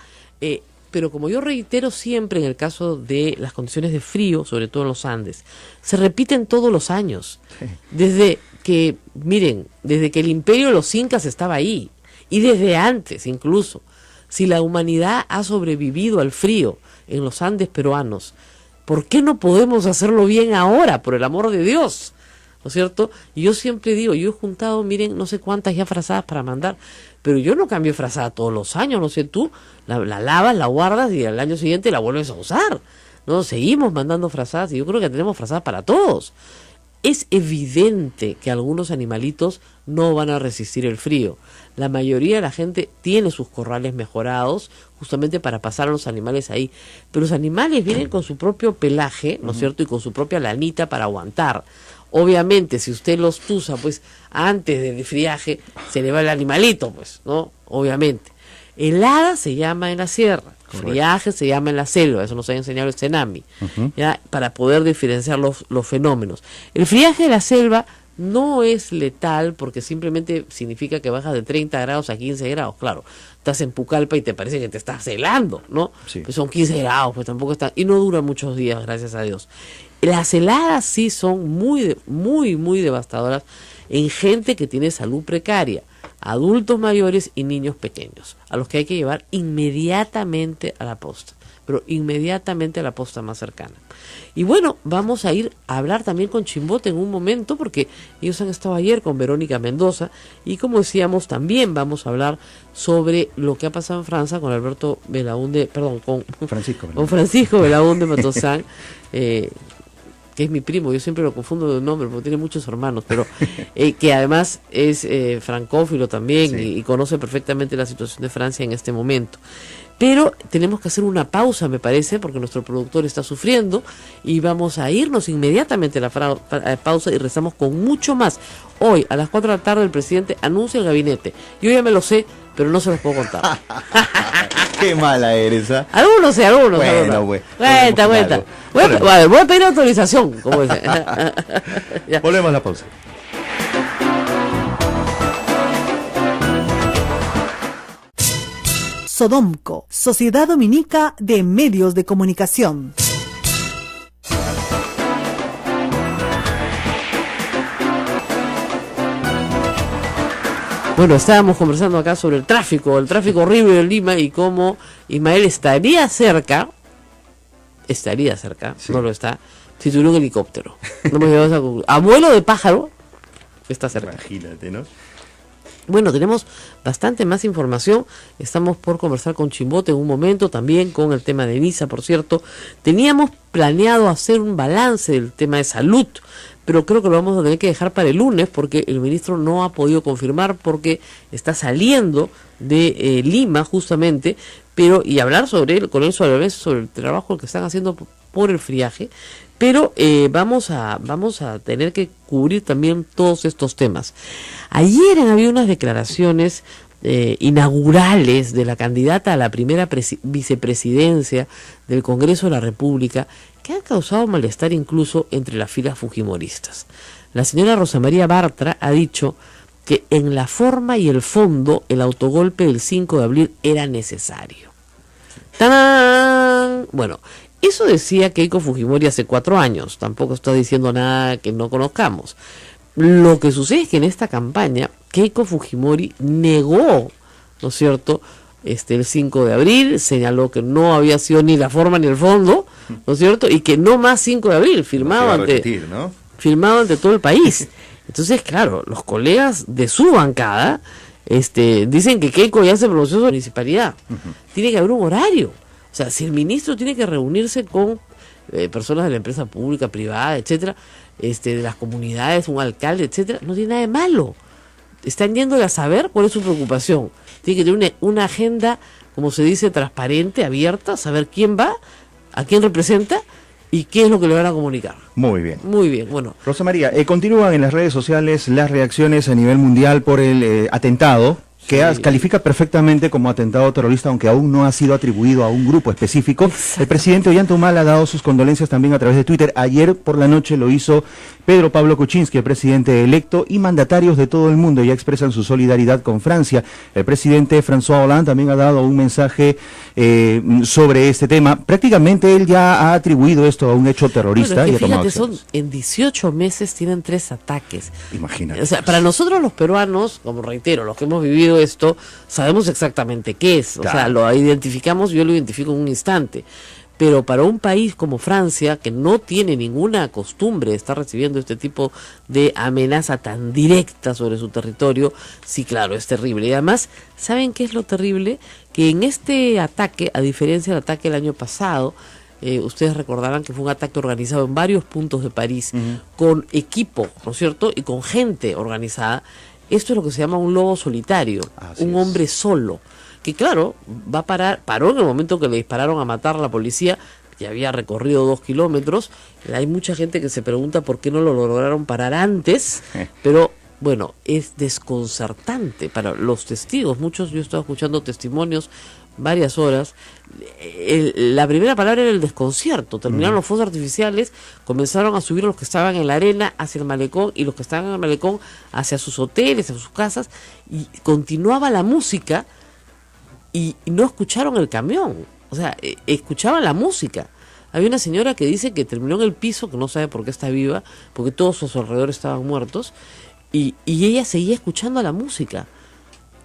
S2: pero como yo reitero siempre en el caso de las condiciones de frío, sobre todo en los Andes, se repiten todos los años. Sí. Desde que el imperio de los incas estaba ahí, y desde antes incluso. Si la humanidad ha sobrevivido al frío en los Andes peruanos, ¿por qué no podemos hacerlo bien ahora, por el amor de Dios? ¿No es cierto? Y yo siempre digo, yo he juntado, no sé cuántas ya frazadas para mandar, pero yo no cambio frazada todos los años, no sé tú, la lavas, la guardas y al año siguiente la vuelves a usar. ¿no? Seguimos mandando frazadas y yo creo que tenemos frazadas para todos. Es evidente que algunos animalitos no van a resistir el frío. La mayoría de la gente tiene sus corrales mejorados justamente para pasar a los animales ahí. Pero los animales vienen con su propio pelaje, ¿no es cierto? Y con su propia lanita para aguantar. Obviamente, si usted los tusa, pues, antes del friaje, se le va el animalito, pues, ¿no? Obviamente. Helada se llama en la sierra. Correcto. Friaje se llama en la selva, eso nos ha enseñado el Cenami, ¿ya? Para poder diferenciar los fenómenos. El friaje de la selva no es letal porque simplemente significa que bajas de 30 grados a 15 grados, claro. Estás en Pucallpa y te parece que te estás helando, ¿no? Sí. Pues son 15 grados, pues tampoco están, y no dura muchos días, gracias a Dios. Las heladas sí son muy devastadoras en gente que tiene salud precaria, adultos mayores y niños pequeños, a los que hay que llevar inmediatamente a la posta, pero inmediatamente a la posta más cercana. Y bueno, vamos a ir a hablar también con Chimbote en un momento, porque ellos han estado ayer con Verónica Mendoza, y como decíamos, también vamos a hablar sobre lo que ha pasado en Francia con Alberto Belaúnde, perdón, con Francisco Belaúnde Matosán, que es mi primo, yo siempre lo confundo de nombre porque tiene muchos hermanos, pero que además es francófilo también, sí, y conoce perfectamente la situación de Francia en este momento. Pero tenemos que hacer una pausa, me parece, porque nuestro productor está sufriendo, y vamos a irnos inmediatamente a la pausa y rezamos con mucho más. Hoy, a las 4 de la tarde, el presidente anuncia el gabinete. Yo ya me lo sé, pero no se los puedo contar.
S3: Qué mala eres, ¿ah?
S2: Algunos sí, algunos.
S3: Bueno, güey.
S2: Cuenta. Voy a pedir autorización, como dice.
S3: Volvemos a la pausa.
S5: Sodomco, Sociedad Dominica de Medios de Comunicación.
S2: Bueno, estábamos conversando acá sobre el tráfico horrible de Lima y cómo Ismael estaría cerca, sí, no lo está, si tuviera un helicóptero. No hemos llegado a esa conclusión. A vuelo de pájaro, está cerca.
S3: Imagínate, ¿no?
S2: Bueno, tenemos bastante más información. Estamos por conversar con Chimbote en un momento, también con el tema de Visa, por cierto. Teníamos planeado hacer un balance del tema de salud, pero creo que lo vamos a tener que dejar para el lunes porque el ministro no ha podido confirmar porque está saliendo de Lima justamente, pero y hablar sobre él, con él sobre el trabajo que están haciendo por el friaje. Pero vamos a tener que cubrir también todos estos temas. Ayer había unas declaraciones inaugurales de la candidata a la primera vicepresidencia del Congreso de la República que han causado malestar incluso entre las filas fujimoristas. La señora Rosa María Bartra ha dicho que en la forma y el fondo el autogolpe del 5 de abril era necesario. ¡Tarán! Bueno, eso decía Keiko Fujimori hace 4 años, tampoco está diciendo nada que no conozcamos. Lo que sucede es que en esta campaña Keiko Fujimori negó, ¿no es cierto?, el 5 de abril, señaló que no había sido ni la forma ni el fondo, ¿no es cierto?, y que no más 5 de abril, firmado ante todo el país. Entonces, claro, los colegas de su bancada dicen que Keiko ya se pronunció sobre la municipalidad. Tiene que haber un horario. O sea, si el ministro tiene que reunirse con personas de la empresa pública, privada, etcétera, de las comunidades, un alcalde, etcétera, no tiene nada de malo. Están yéndole a saber cuál es su preocupación. Tiene que tener una agenda, como se dice, transparente, abierta, saber quién va, a quién representa y qué es lo que le van a comunicar.
S3: Muy bien.
S2: Muy bien, bueno.
S3: Rosa María, continúan en las redes sociales las reacciones a nivel mundial por el atentado que califica perfectamente como atentado terrorista, aunque aún no ha sido atribuido a un grupo específico. Exacto. El presidente Ollanta-Humala ha dado sus condolencias también a través de Twitter. Ayer por la noche lo hizo Pedro Pablo Kuczynski, el presidente electo, y mandatarios de todo el mundo ya expresan su solidaridad con Francia. El presidente François Hollande también ha dado un mensaje sobre este tema. Prácticamente él ya ha atribuido esto a un hecho terrorista.
S2: Bueno, es que
S3: y ha tomado
S2: fíjate, en 18 meses tienen 3 ataques.
S3: Imagínate.
S2: O sea, para nosotros los peruanos, como reitero, los que hemos vivido esto, sabemos exactamente qué es. O sea, lo identificamos, yo lo identifico en un instante. Pero para un país como Francia, que no tiene ninguna costumbre de estar recibiendo este tipo de amenaza tan directa sobre su territorio, sí, claro, es terrible. Y además, ¿saben qué es lo terrible? Que en este ataque, a diferencia del ataque del año pasado, ustedes recordarán que fue un ataque organizado en varios puntos de París, con equipo, ¿no es cierto?, y con gente organizada. Esto es lo que se llama un lobo solitario, un hombre solo, que claro, paró en el momento que le dispararon a matar a la policía, que había recorrido 2 kilómetros. Hay mucha gente que se pregunta por qué no lo lograron parar antes, pero bueno, es desconcertante para los testigos. Muchos, yo he estado escuchando testimonios varias horas. La primera palabra era el desconcierto. Terminaron los fuegos artificiales, comenzaron a subir los que estaban en la arena hacia el malecón, y los que estaban en el malecón hacia sus hoteles, hacia sus casas, y continuaba la música, y no escucharon el camión. O sea, escuchaban la música. Había una señora que dice que terminó en el piso, que no sabe por qué está viva, porque todos sus alrededores estaban muertos, y ella seguía escuchando la música,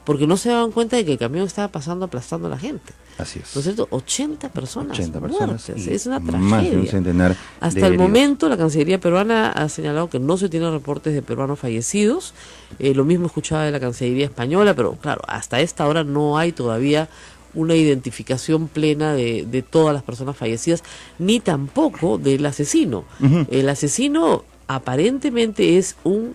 S2: porque no se daban cuenta de que el camión estaba pasando aplastando a la gente.
S3: Así es.
S2: ¿No es cierto? 80 personas muertas. Es una tragedia.
S3: Más de un centenar.
S2: Hasta el momento, la Cancillería peruana ha señalado que no se tienen reportes de peruanos fallecidos. Lo mismo escuchaba de la Cancillería española, pero claro, hasta esta hora no hay todavía una identificación plena de todas las personas fallecidas, ni tampoco del asesino. El asesino aparentemente es un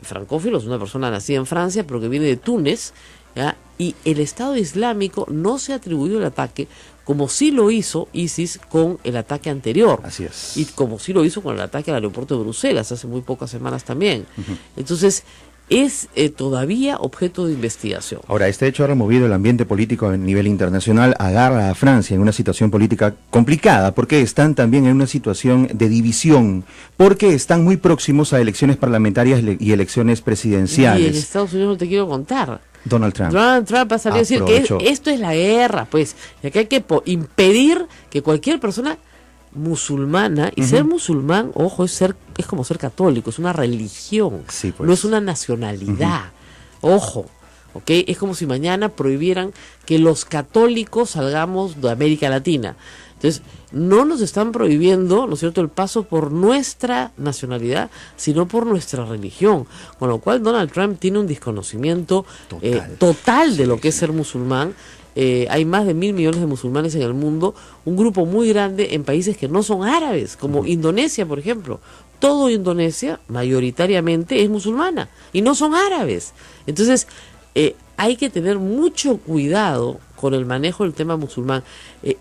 S2: francófilo, es una persona nacida en Francia, pero que viene de Túnez, ¿ya? Y el Estado Islámico no se ha atribuido el ataque, como sí lo hizo ISIS con el ataque anterior.
S3: Así es.
S2: Y como sí lo hizo con el ataque al aeropuerto de Bruselas hace muy pocas semanas también. Entonces, es todavía objeto de investigación.
S3: Ahora, este hecho ha removido el ambiente político a nivel internacional, agarra a Francia en una situación política complicada, porque están también en una situación de división, porque están muy próximos a elecciones parlamentarias y elecciones presidenciales.
S2: Y en Estados Unidos no te quiero contar.
S3: Donald Trump
S2: Va a salir a decir que esto es la guerra, pues, y acá hay que impedir que cualquier persona musulmana, y ser musulmán, ojo, es como ser católico, es una religión,
S3: sí, pues.
S2: No es una nacionalidad, ojo, ¿ok? Es como si mañana prohibieran que los católicos salgamos de América Latina. Entonces, no nos están prohibiendo, ¿no es cierto?, el paso por nuestra nacionalidad, sino por nuestra religión, con lo cual Donald Trump tiene un desconocimiento total de lo que es ser musulmán. Hay más de 1.000 millones de musulmanes en el mundo, un grupo muy grande en países que no son árabes, como Indonesia, por ejemplo. Todo Indonesia, mayoritariamente, es musulmana, y no son árabes. Entonces, hay que tener mucho cuidado con el manejo del tema musulmán.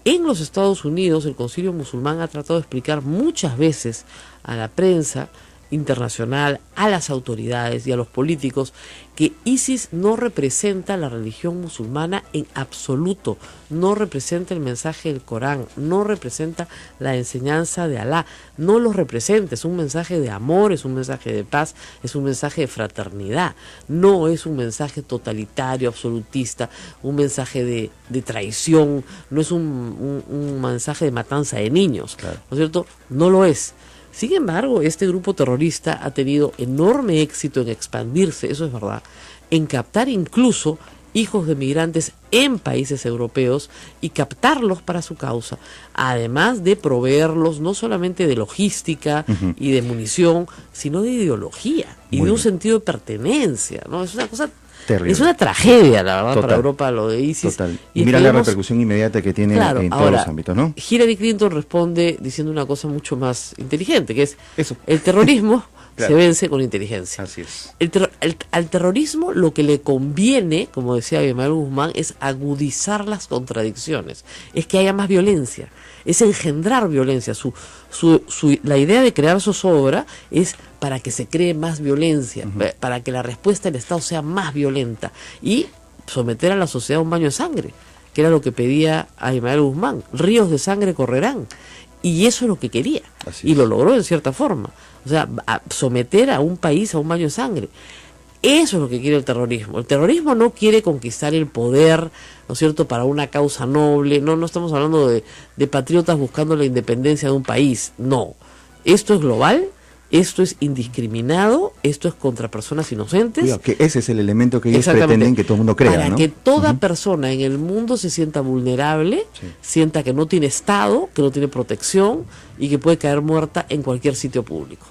S2: En los Estados Unidos, el Concilio Musulmán ha tratado de explicar muchas veces a la prensa internacional, a las autoridades y a los políticos que ISIS no representa la religión musulmana en absoluto, no representa el mensaje del Corán, no representa la enseñanza de Alá, no lo representa, es un mensaje de amor, es un mensaje de paz, es un mensaje de fraternidad, no es un mensaje totalitario, absolutista, un mensaje de traición, no es un mensaje de matanza de niños, claro. ¿No es cierto? No lo es. Sin embargo, este grupo terrorista ha tenido enorme éxito en expandirse, eso es verdad, en captar incluso hijos de migrantes en países europeos y captarlos para su causa, además de proveerlos no solamente de logística y de munición, sino de ideología y de un sentido de pertenencia, ¿no? Es una cosa terrible. Es una tragedia, la verdad, para Europa lo de ISIS.
S3: Total. Y mira la repercusión inmediata que tiene en todos los ámbitos, ¿no?
S2: Hillary Clinton responde diciendo una cosa mucho más inteligente, que es el terrorismo se vence con inteligencia.
S3: Así es.
S2: Al terrorismo lo que le conviene, como decía Abimael Guzmán, es agudizar las contradicciones, es que haya más violencia, es engendrar violencia. La idea de crear zozobra es para que se cree más violencia, para que la respuesta del Estado sea más violenta y someter a la sociedad a un baño de sangre, que era lo que pedía Abimael Guzmán. Ríos de sangre correrán. Y eso es lo que quería. Y lo logró de cierta forma. O sea, someter a un país a un baño de sangre. Eso es lo que quiere el terrorismo. El terrorismo no quiere conquistar el poder, ¿no es cierto?, para una causa noble. No estamos hablando de patriotas buscando la independencia de un país. No. Esto es global, esto es indiscriminado, esto es contra personas inocentes.
S3: Cuidado, que ese es el elemento que ellos pretenden que todo el mundo crea,
S2: para que toda persona en el mundo se sienta vulnerable, sienta que no tiene Estado, que no tiene protección y que puede caer muerta en cualquier sitio público.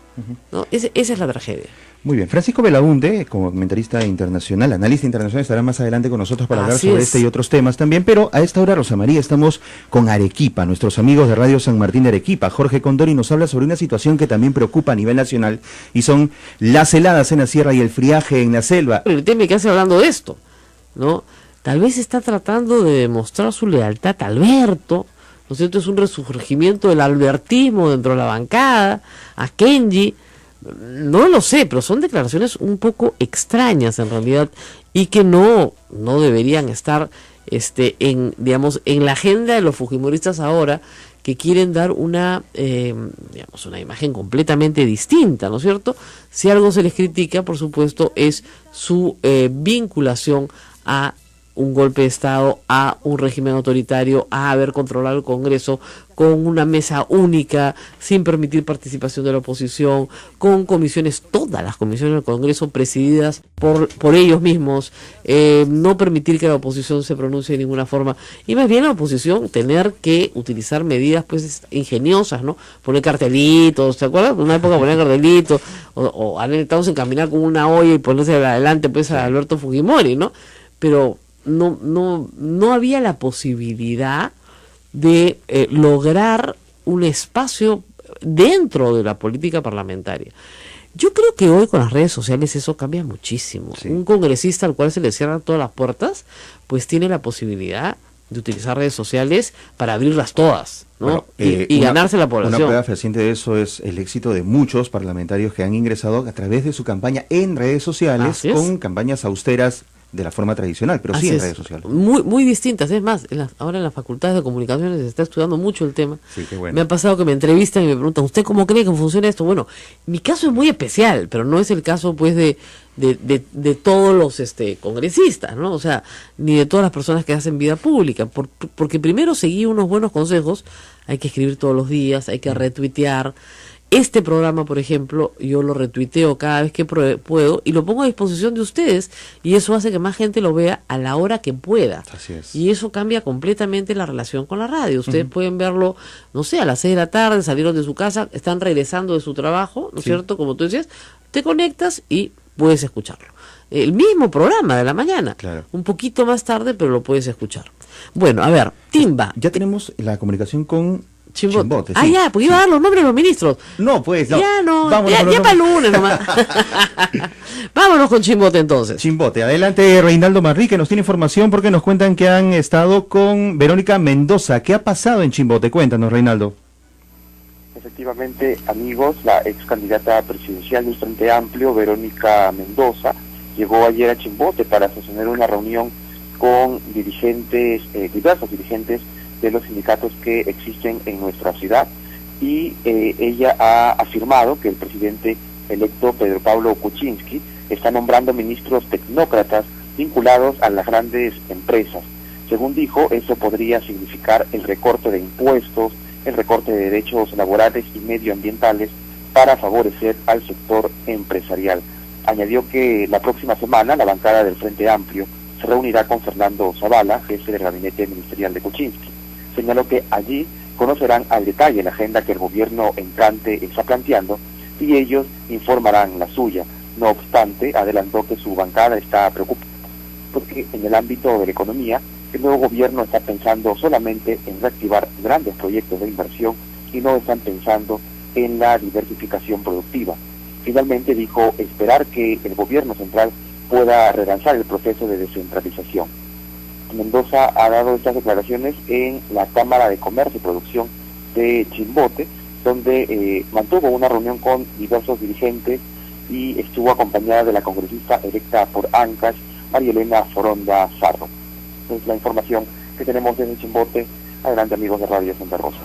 S2: ¿No? Esa es la tragedia.
S3: Muy bien. Francisco Belaunde, como comentarista internacional, analista internacional, estará más adelante con nosotros para hablar sobre este y otros temas también, pero a esta hora, Rosa María, estamos con Arequipa, nuestros amigos de Radio San Martín de Arequipa. Jorge Condori nos habla sobre una situación que también preocupa a nivel nacional, y son las heladas en la sierra y el friaje en la selva.
S2: El tema que hace hablando de esto, ¿no? Tal vez está tratando de demostrar su lealtad a Alberto, ¿no es cierto? Es un resurgimiento del albertismo dentro de la bancada, a Kenji. No lo sé, pero son declaraciones un poco extrañas en realidad y que no deberían estar en la agenda de los fujimoristas ahora, que quieren dar una imagen completamente distinta, ¿no es cierto? Si algo se les critica, por supuesto, es su vinculación a un golpe de Estado, a un régimen autoritario, a haber controlado el Congreso con una mesa única, sin permitir participación de la oposición, con comisiones, todas las comisiones del Congreso presididas por ellos mismos, no permitir que la oposición se pronuncie de ninguna forma, y más bien la oposición tener que utilizar medidas pues ingeniosas, ¿no? Poner cartelitos, ¿te acuerdas? En una época poner cartelitos, o estamos en caminar con una olla y ponerse adelante pues a Alberto Fujimori, ¿no? Pero no había la posibilidad de lograr un espacio dentro de la política parlamentaria. Yo creo que hoy con las redes sociales eso cambia muchísimo. Sí. Un congresista al cual se le cierran todas las puertas, pues tiene la posibilidad de utilizar redes sociales para abrirlas todas, ¿no? Bueno, y ganarse la población.
S3: Una prueba fehaciente de eso es el éxito de muchos parlamentarios que han ingresado a través de su campaña en redes sociales, con campañas austeras de la forma tradicional, pero sí en redes sociales.
S2: Muy distintas. Es más, ahora en las facultades de comunicaciones se está estudiando mucho el tema.
S3: Sí, qué bueno.
S2: Me ha pasado que me entrevistan y me preguntan, ¿usted cómo cree que funciona esto? Bueno, mi caso es muy especial, pero no es el caso pues de todos los congresistas, ¿no? O sea, ni de todas las personas que hacen vida pública, porque primero seguí unos buenos consejos. Hay que escribir todos los días, hay que retuitear. Este programa, por ejemplo, yo lo retuiteo cada vez que puedo y lo pongo a disposición de ustedes, y eso hace que más gente lo vea a la hora que pueda.
S3: Así es.
S2: Y eso cambia completamente la relación con la radio. Ustedes pueden verlo, no sé, a las 6 de la tarde, salieron de su casa, están regresando de su trabajo, ¿no es cierto? Como tú decías, te conectas y puedes escucharlo. El mismo programa de la mañana,
S3: claro,
S2: un poquito más tarde, pero lo puedes escuchar. Bueno, a ver, Timba.
S3: Ya tenemos la comunicación con Chimbote.
S2: Sí, ya, porque iba a dar los nombres de los ministros.
S3: No, pues, no.
S2: Ya no, ya para el lunes nomás. Vámonos con Chimbote entonces.
S3: Chimbote, adelante Reinaldo Manrique, nos tiene información porque nos cuentan que han estado con Verónica Mendoza. ¿Qué ha pasado en Chimbote? Cuéntanos, Reinaldo.
S6: Efectivamente, amigos, la ex candidata presidencial del Frente Amplio, Verónica Mendoza, llegó ayer a Chimbote para sostener una reunión con dirigentes, diversos dirigentes de los sindicatos que existen en nuestra ciudad, y ella ha afirmado que el presidente electo Pedro Pablo Kuczynski está nombrando ministros tecnócratas vinculados a las grandes empresas. Según dijo, eso podría significar el recorte de impuestos, el recorte de derechos laborales y medioambientales para favorecer al sector empresarial. Añadió que la próxima semana la bancada del Frente Amplio se reunirá con Fernando Zavala, jefe del gabinete ministerial de Kuczynski. Señaló que allí conocerán al detalle la agenda que el gobierno entrante está planteando y ellos informarán la suya. No obstante, adelantó que su bancada está preocupada porque en el ámbito de la economía el nuevo gobierno está pensando solamente en reactivar grandes proyectos de inversión y no están pensando en la diversificación productiva. Finalmente dijo esperar que el gobierno central pueda relanzar el proceso de descentralización. Mendoza ha dado estas declaraciones en la Cámara de Comercio y Producción de Chimbote, donde mantuvo una reunión con diversos dirigentes y estuvo acompañada de la congresista electa por Ancash, María Elena Foronda Sarro. Es la información que tenemos desde Chimbote. Adelante, amigos de Radio Santa Rosa.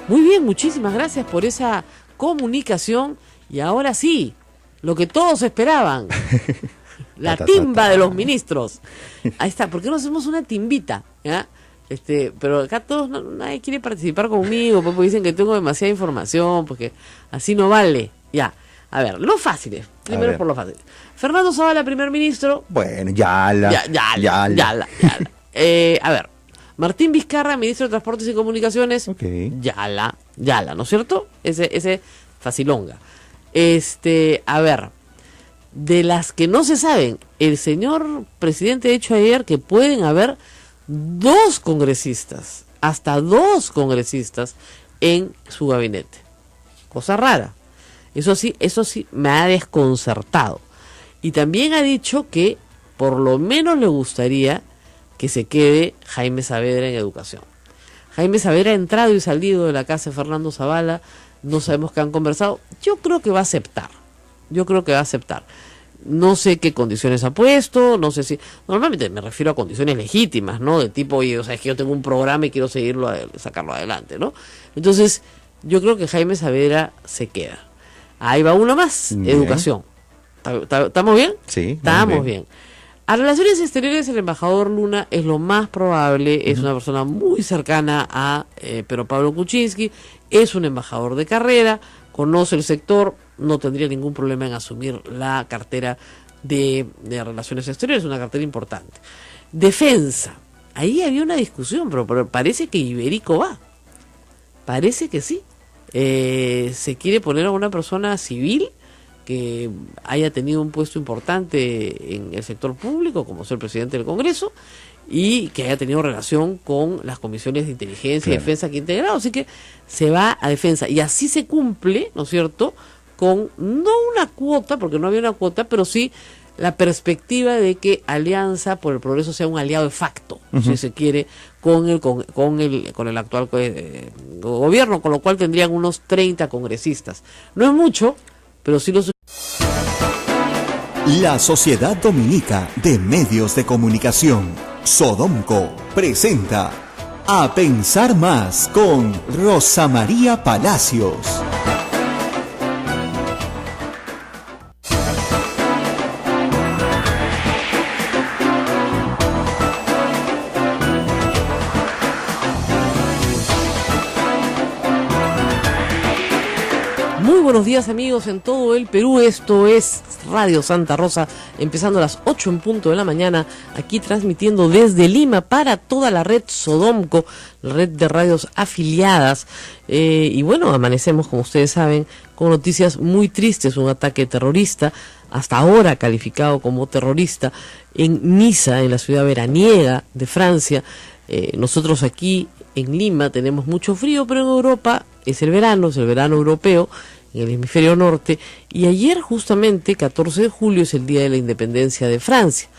S2: Muy bien, muchísimas gracias por esa comunicación, y ahora sí, lo que todos esperaban. La timba de los ministros. Ahí está. ¿Por qué no hacemos una timbita? ¿Ya? Pero acá todos, nadie quiere participar conmigo, porque dicen que tengo demasiada información, porque así no vale. Ya. A ver, los fáciles. Primero por los fáciles. Fernando Zavala, primer ministro.
S3: Bueno, ya.
S2: A ver, Martín Vizcarra, ministro de Transportes y Comunicaciones.
S3: Okay.
S2: Yala, ¿no es cierto? Ese facilonga. A ver, De las que no se saben, el señor presidente ha dicho ayer que pueden haber 2 congresistas, hasta 2 congresistas en su gabinete. Cosa rara. Eso sí me ha desconcertado. Y también ha dicho que por lo menos le gustaría que se quede Jaime Saavedra en educación. Jaime Saavedra ha entrado y salido de la casa de Fernando Zavala, no sabemos qué han conversado. Yo creo que va a aceptar. No sé qué condiciones ha puesto, no sé si... Normalmente me refiero a condiciones legítimas, ¿no? De tipo, oye, o sea, es que yo tengo un programa y quiero sacarlo adelante, ¿no? Entonces, yo creo que Jaime Saavedra se queda. Ahí va uno más,
S3: Bien.
S2: Educación. ¿Estamos bien?
S3: Sí.
S2: Estamos bien. A Relaciones Exteriores, el embajador Luna es lo más probable, es una persona muy cercana a Pedro Pablo Kuczynski, es un embajador de carrera, conoce el sector, no tendría ningún problema en asumir la cartera de Relaciones Exteriores, una cartera importante. Defensa, ahí había una discusión, pero parece que Iberico va, parece que sí. Se quiere poner a una persona civil que haya tenido un puesto importante en el sector público, como ser presidente del Congreso, y que haya tenido relación con las comisiones de inteligencia y defensa que ha integrado. Así que se va a defensa. Y así se cumple, ¿no es cierto?, con no una cuota, porque no había una cuota, pero sí la perspectiva de que Alianza por el Progreso sea un aliado de facto, si se quiere, con el actual gobierno, con lo cual tendrían unos 30 congresistas. No es mucho, pero sí los...
S1: La Sociedad Dominica de Medios de Comunicación, Sodomco, presenta A Pensar Más con Rosa María Palacios.
S2: Muy buenos días, amigos, en todo el Perú. Esto es Radio Santa Rosa, empezando a las 8 en punto de la mañana, aquí transmitiendo desde Lima para toda la red Sodomco, la red de radios afiliadas. Y bueno, amanecemos, como ustedes saben, con noticias muy tristes. Un ataque terrorista, hasta ahora calificado como terrorista, en Niza, en la ciudad veraniega de Francia. Nosotros aquí en Lima tenemos mucho frío, pero en Europa es el verano europeo, en el hemisferio norte, y ayer justamente, 14 de julio, es el día de la independencia de Francia.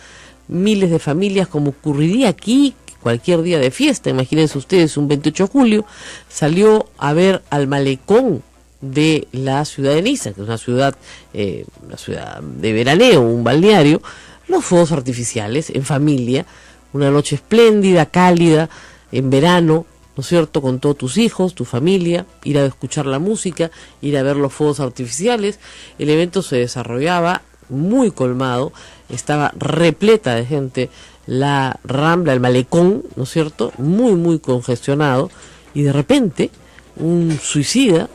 S2: Miles de familias, como ocurriría aquí, cualquier día de fiesta, imagínense ustedes, un 28 de julio, salió a ver al malecón de la ciudad de Niza, que es una ciudad de veraneo, un balneario, los fuegos artificiales en familia, una noche espléndida, cálida, en verano, ¿no es cierto?, con todos tus hijos, tu familia, ir a escuchar la música, ir a ver los fuegos artificiales. El evento se desarrollaba muy colmado, estaba repleta de gente, la Rambla, el malecón, ¿no es cierto?, muy, muy congestionado, y de repente un suicida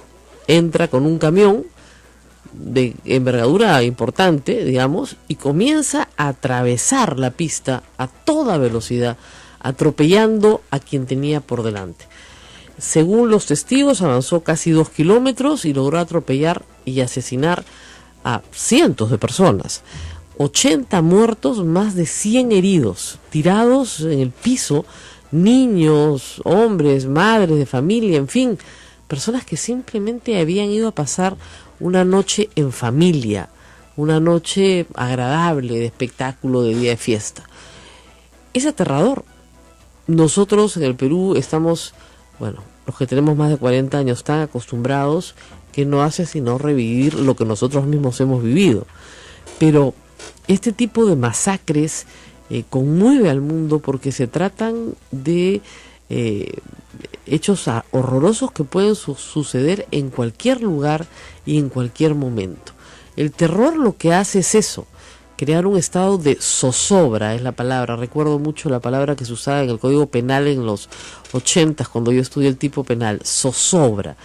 S2: entra con un camión de envergadura importante, digamos, y comienza a atravesar la pista a toda velocidad, atropellando a quien tenía por delante. Según los testigos, avanzó casi 2 kilómetros y logró atropellar y asesinar a cientos de personas. 80 muertos, más de 100 heridos, tirados en el piso, niños, hombres, madres de familia, en fin, personas que simplemente habían ido a pasar una noche en familia, una noche agradable, de espectáculo, de día de fiesta. Es aterrador. Nosotros en el Perú estamos, bueno, los que tenemos más de 40 años, tan acostumbrados que no hace sino revivir lo que nosotros mismos hemos vivido. Pero este tipo de masacres conmueve al mundo porque se tratan de hechos horrorosos que pueden suceder en cualquier lugar y en cualquier momento. El terror lo que hace es eso, crear un estado de zozobra, es la palabra. Recuerdo mucho la palabra que se usaba en el Código Penal en los 80s, cuando yo estudié el tipo penal, zozobra.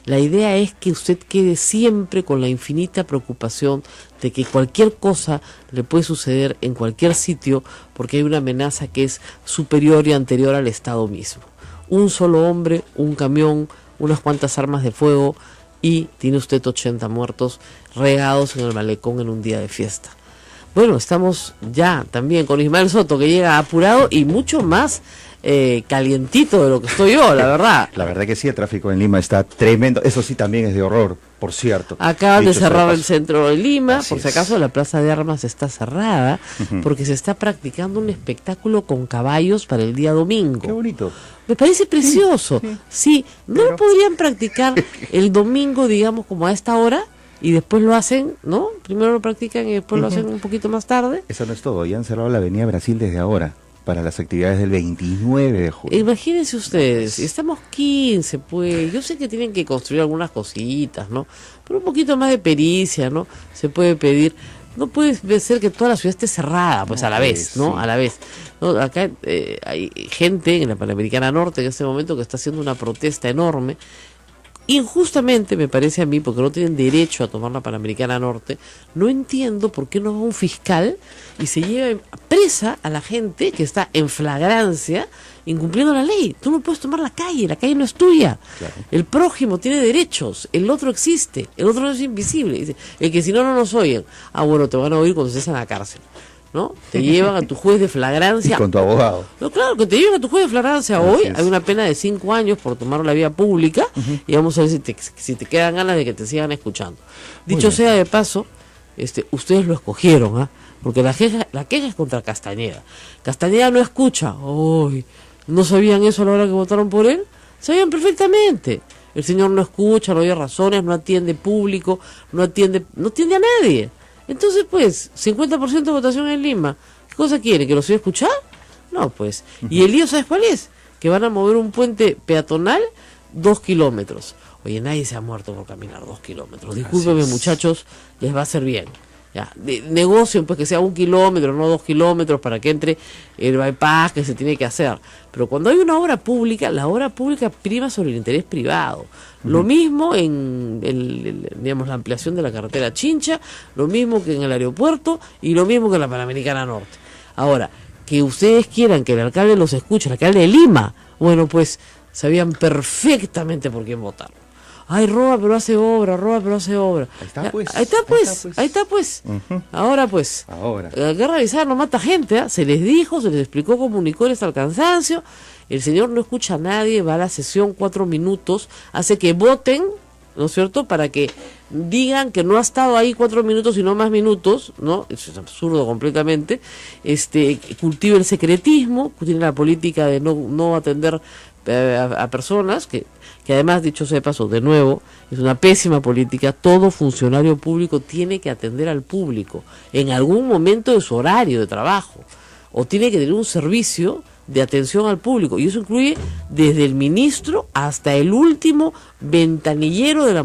S2: La idea es que usted quede siempre con la infinita preocupación de que cualquier cosa le puede suceder en cualquier sitio, porque hay una amenaza que es superior y anterior al Estado mismo. Un solo hombre, un camión, unas cuantas armas de fuego, y tiene usted 80 muertos regados en el malecón en un día de fiesta. Bueno, estamos ya también con Ismael Soto, que llega apurado y mucho más calientito de lo que estoy yo, la verdad.
S3: La verdad que sí, el tráfico en Lima está tremendo. Eso sí también es de horror, por cierto.
S2: Acaban de
S3: Dicho sea
S2: cerrar
S3: de
S2: el
S3: paso.
S2: centro de Lima,
S3: Así
S2: por si
S3: es.
S2: acaso la plaza de armas está cerrada, porque se está practicando un espectáculo con caballos para el día domingo.
S3: Qué bonito.
S2: Me parece precioso. Sí, ¿no lo podrían practicar el domingo, digamos, como a esta hora? Y después lo hacen, ¿no? Primero lo practican y después lo hacen un poquito más tarde.
S3: Eso no es todo. Ya han cerrado la Avenida Brasil desde ahora para las actividades del 29 de julio.
S2: Imagínense ustedes, estamos 15, pues, yo sé que tienen que construir algunas cositas, ¿no? Pero un poquito más de pericia, ¿no? Se puede pedir. No puede ser que toda la ciudad esté cerrada, pues, a la vez, ¿no?
S3: Sí.
S2: A la vez. ¿No? Acá hay gente en la Panamericana Norte en este momento que está haciendo una protesta enorme. Injustamente, me parece a mí, porque no tienen derecho a tomar la Panamericana Norte. No entiendo por qué no va un fiscal y se lleva presa a la gente que está en flagrancia incumpliendo la ley. Tú no puedes tomar la calle no es tuya.
S3: Claro.
S2: El prójimo tiene derechos, el otro existe, el otro no es invisible. Dice, el que si no, no nos oyen. Ah, bueno, te van a oír cuando estés en la cárcel, ¿no? Te llevan a tu juez de
S3: Y
S2: flagrancia.
S3: con tu abogado.
S2: No, claro, que te lleven a tu juez de flagrancia
S3: Así
S2: hoy.
S3: es.
S2: Hay una pena de 5 años por tomar la vía pública y vamos a ver si te quedan ganas de que te sigan escuchando. Dicho
S3: bien.
S2: sea de paso, ustedes lo escogieron, ¿ah? Porque la queja es contra Castañeda. Castañeda no escucha. ¡Uy! ¿No sabían eso a la hora que votaron por él? Sabían perfectamente. El señor no escucha, no oye razones, no atiende público, no atiende a nadie. Entonces, pues, 50% de votación en Lima. ¿Qué cosa quiere? ¿Que lo siga escuchar? No, pues. ¿Y el lío, sabes cuál es? Que van a mover un puente peatonal 2 kilómetros. Oye, nadie se ha muerto por caminar 2 kilómetros. Discúlpeme, muchachos, les va a hacer bien. Ya, negocien pues que sea 1 kilómetro, no 2 kilómetros, para que entre el bypass que se tiene que hacer. Pero cuando hay una obra pública, la obra pública prima sobre el interés privado. Lo mismo en digamos, la ampliación de la carretera Chincha, lo mismo que en el aeropuerto y lo mismo que en la Panamericana Norte. Ahora, que ustedes quieran que el alcalde los escuche, el alcalde de Lima, bueno, pues sabían perfectamente por quién votar. Ay, roba pero hace obra, roba pero hace obra.
S3: Ahí está,
S2: Ya,
S3: pues.
S2: ahí está pues.
S3: Ujú.
S2: Ahora pues.
S3: Ahora.
S2: La guerra avisada no mata gente, ¿eh? Se les dijo, se les explicó, comunicó hasta el cansancio. El señor no escucha a nadie, va a la sesión 4 minutos, hace que voten, ¿no es cierto?, para que digan que no ha estado ahí 4 minutos y no más minutos, ¿no? Eso es absurdo completamente. Cultiva el secretismo, tiene la política de no atender a personas que además, dicho sea de paso, de nuevo, es una pésima política. Todo funcionario público tiene que atender al público en algún momento de su horario de trabajo, o tiene que tener un servicio de atención al público, y eso incluye desde el ministro hasta el último ventanillero de la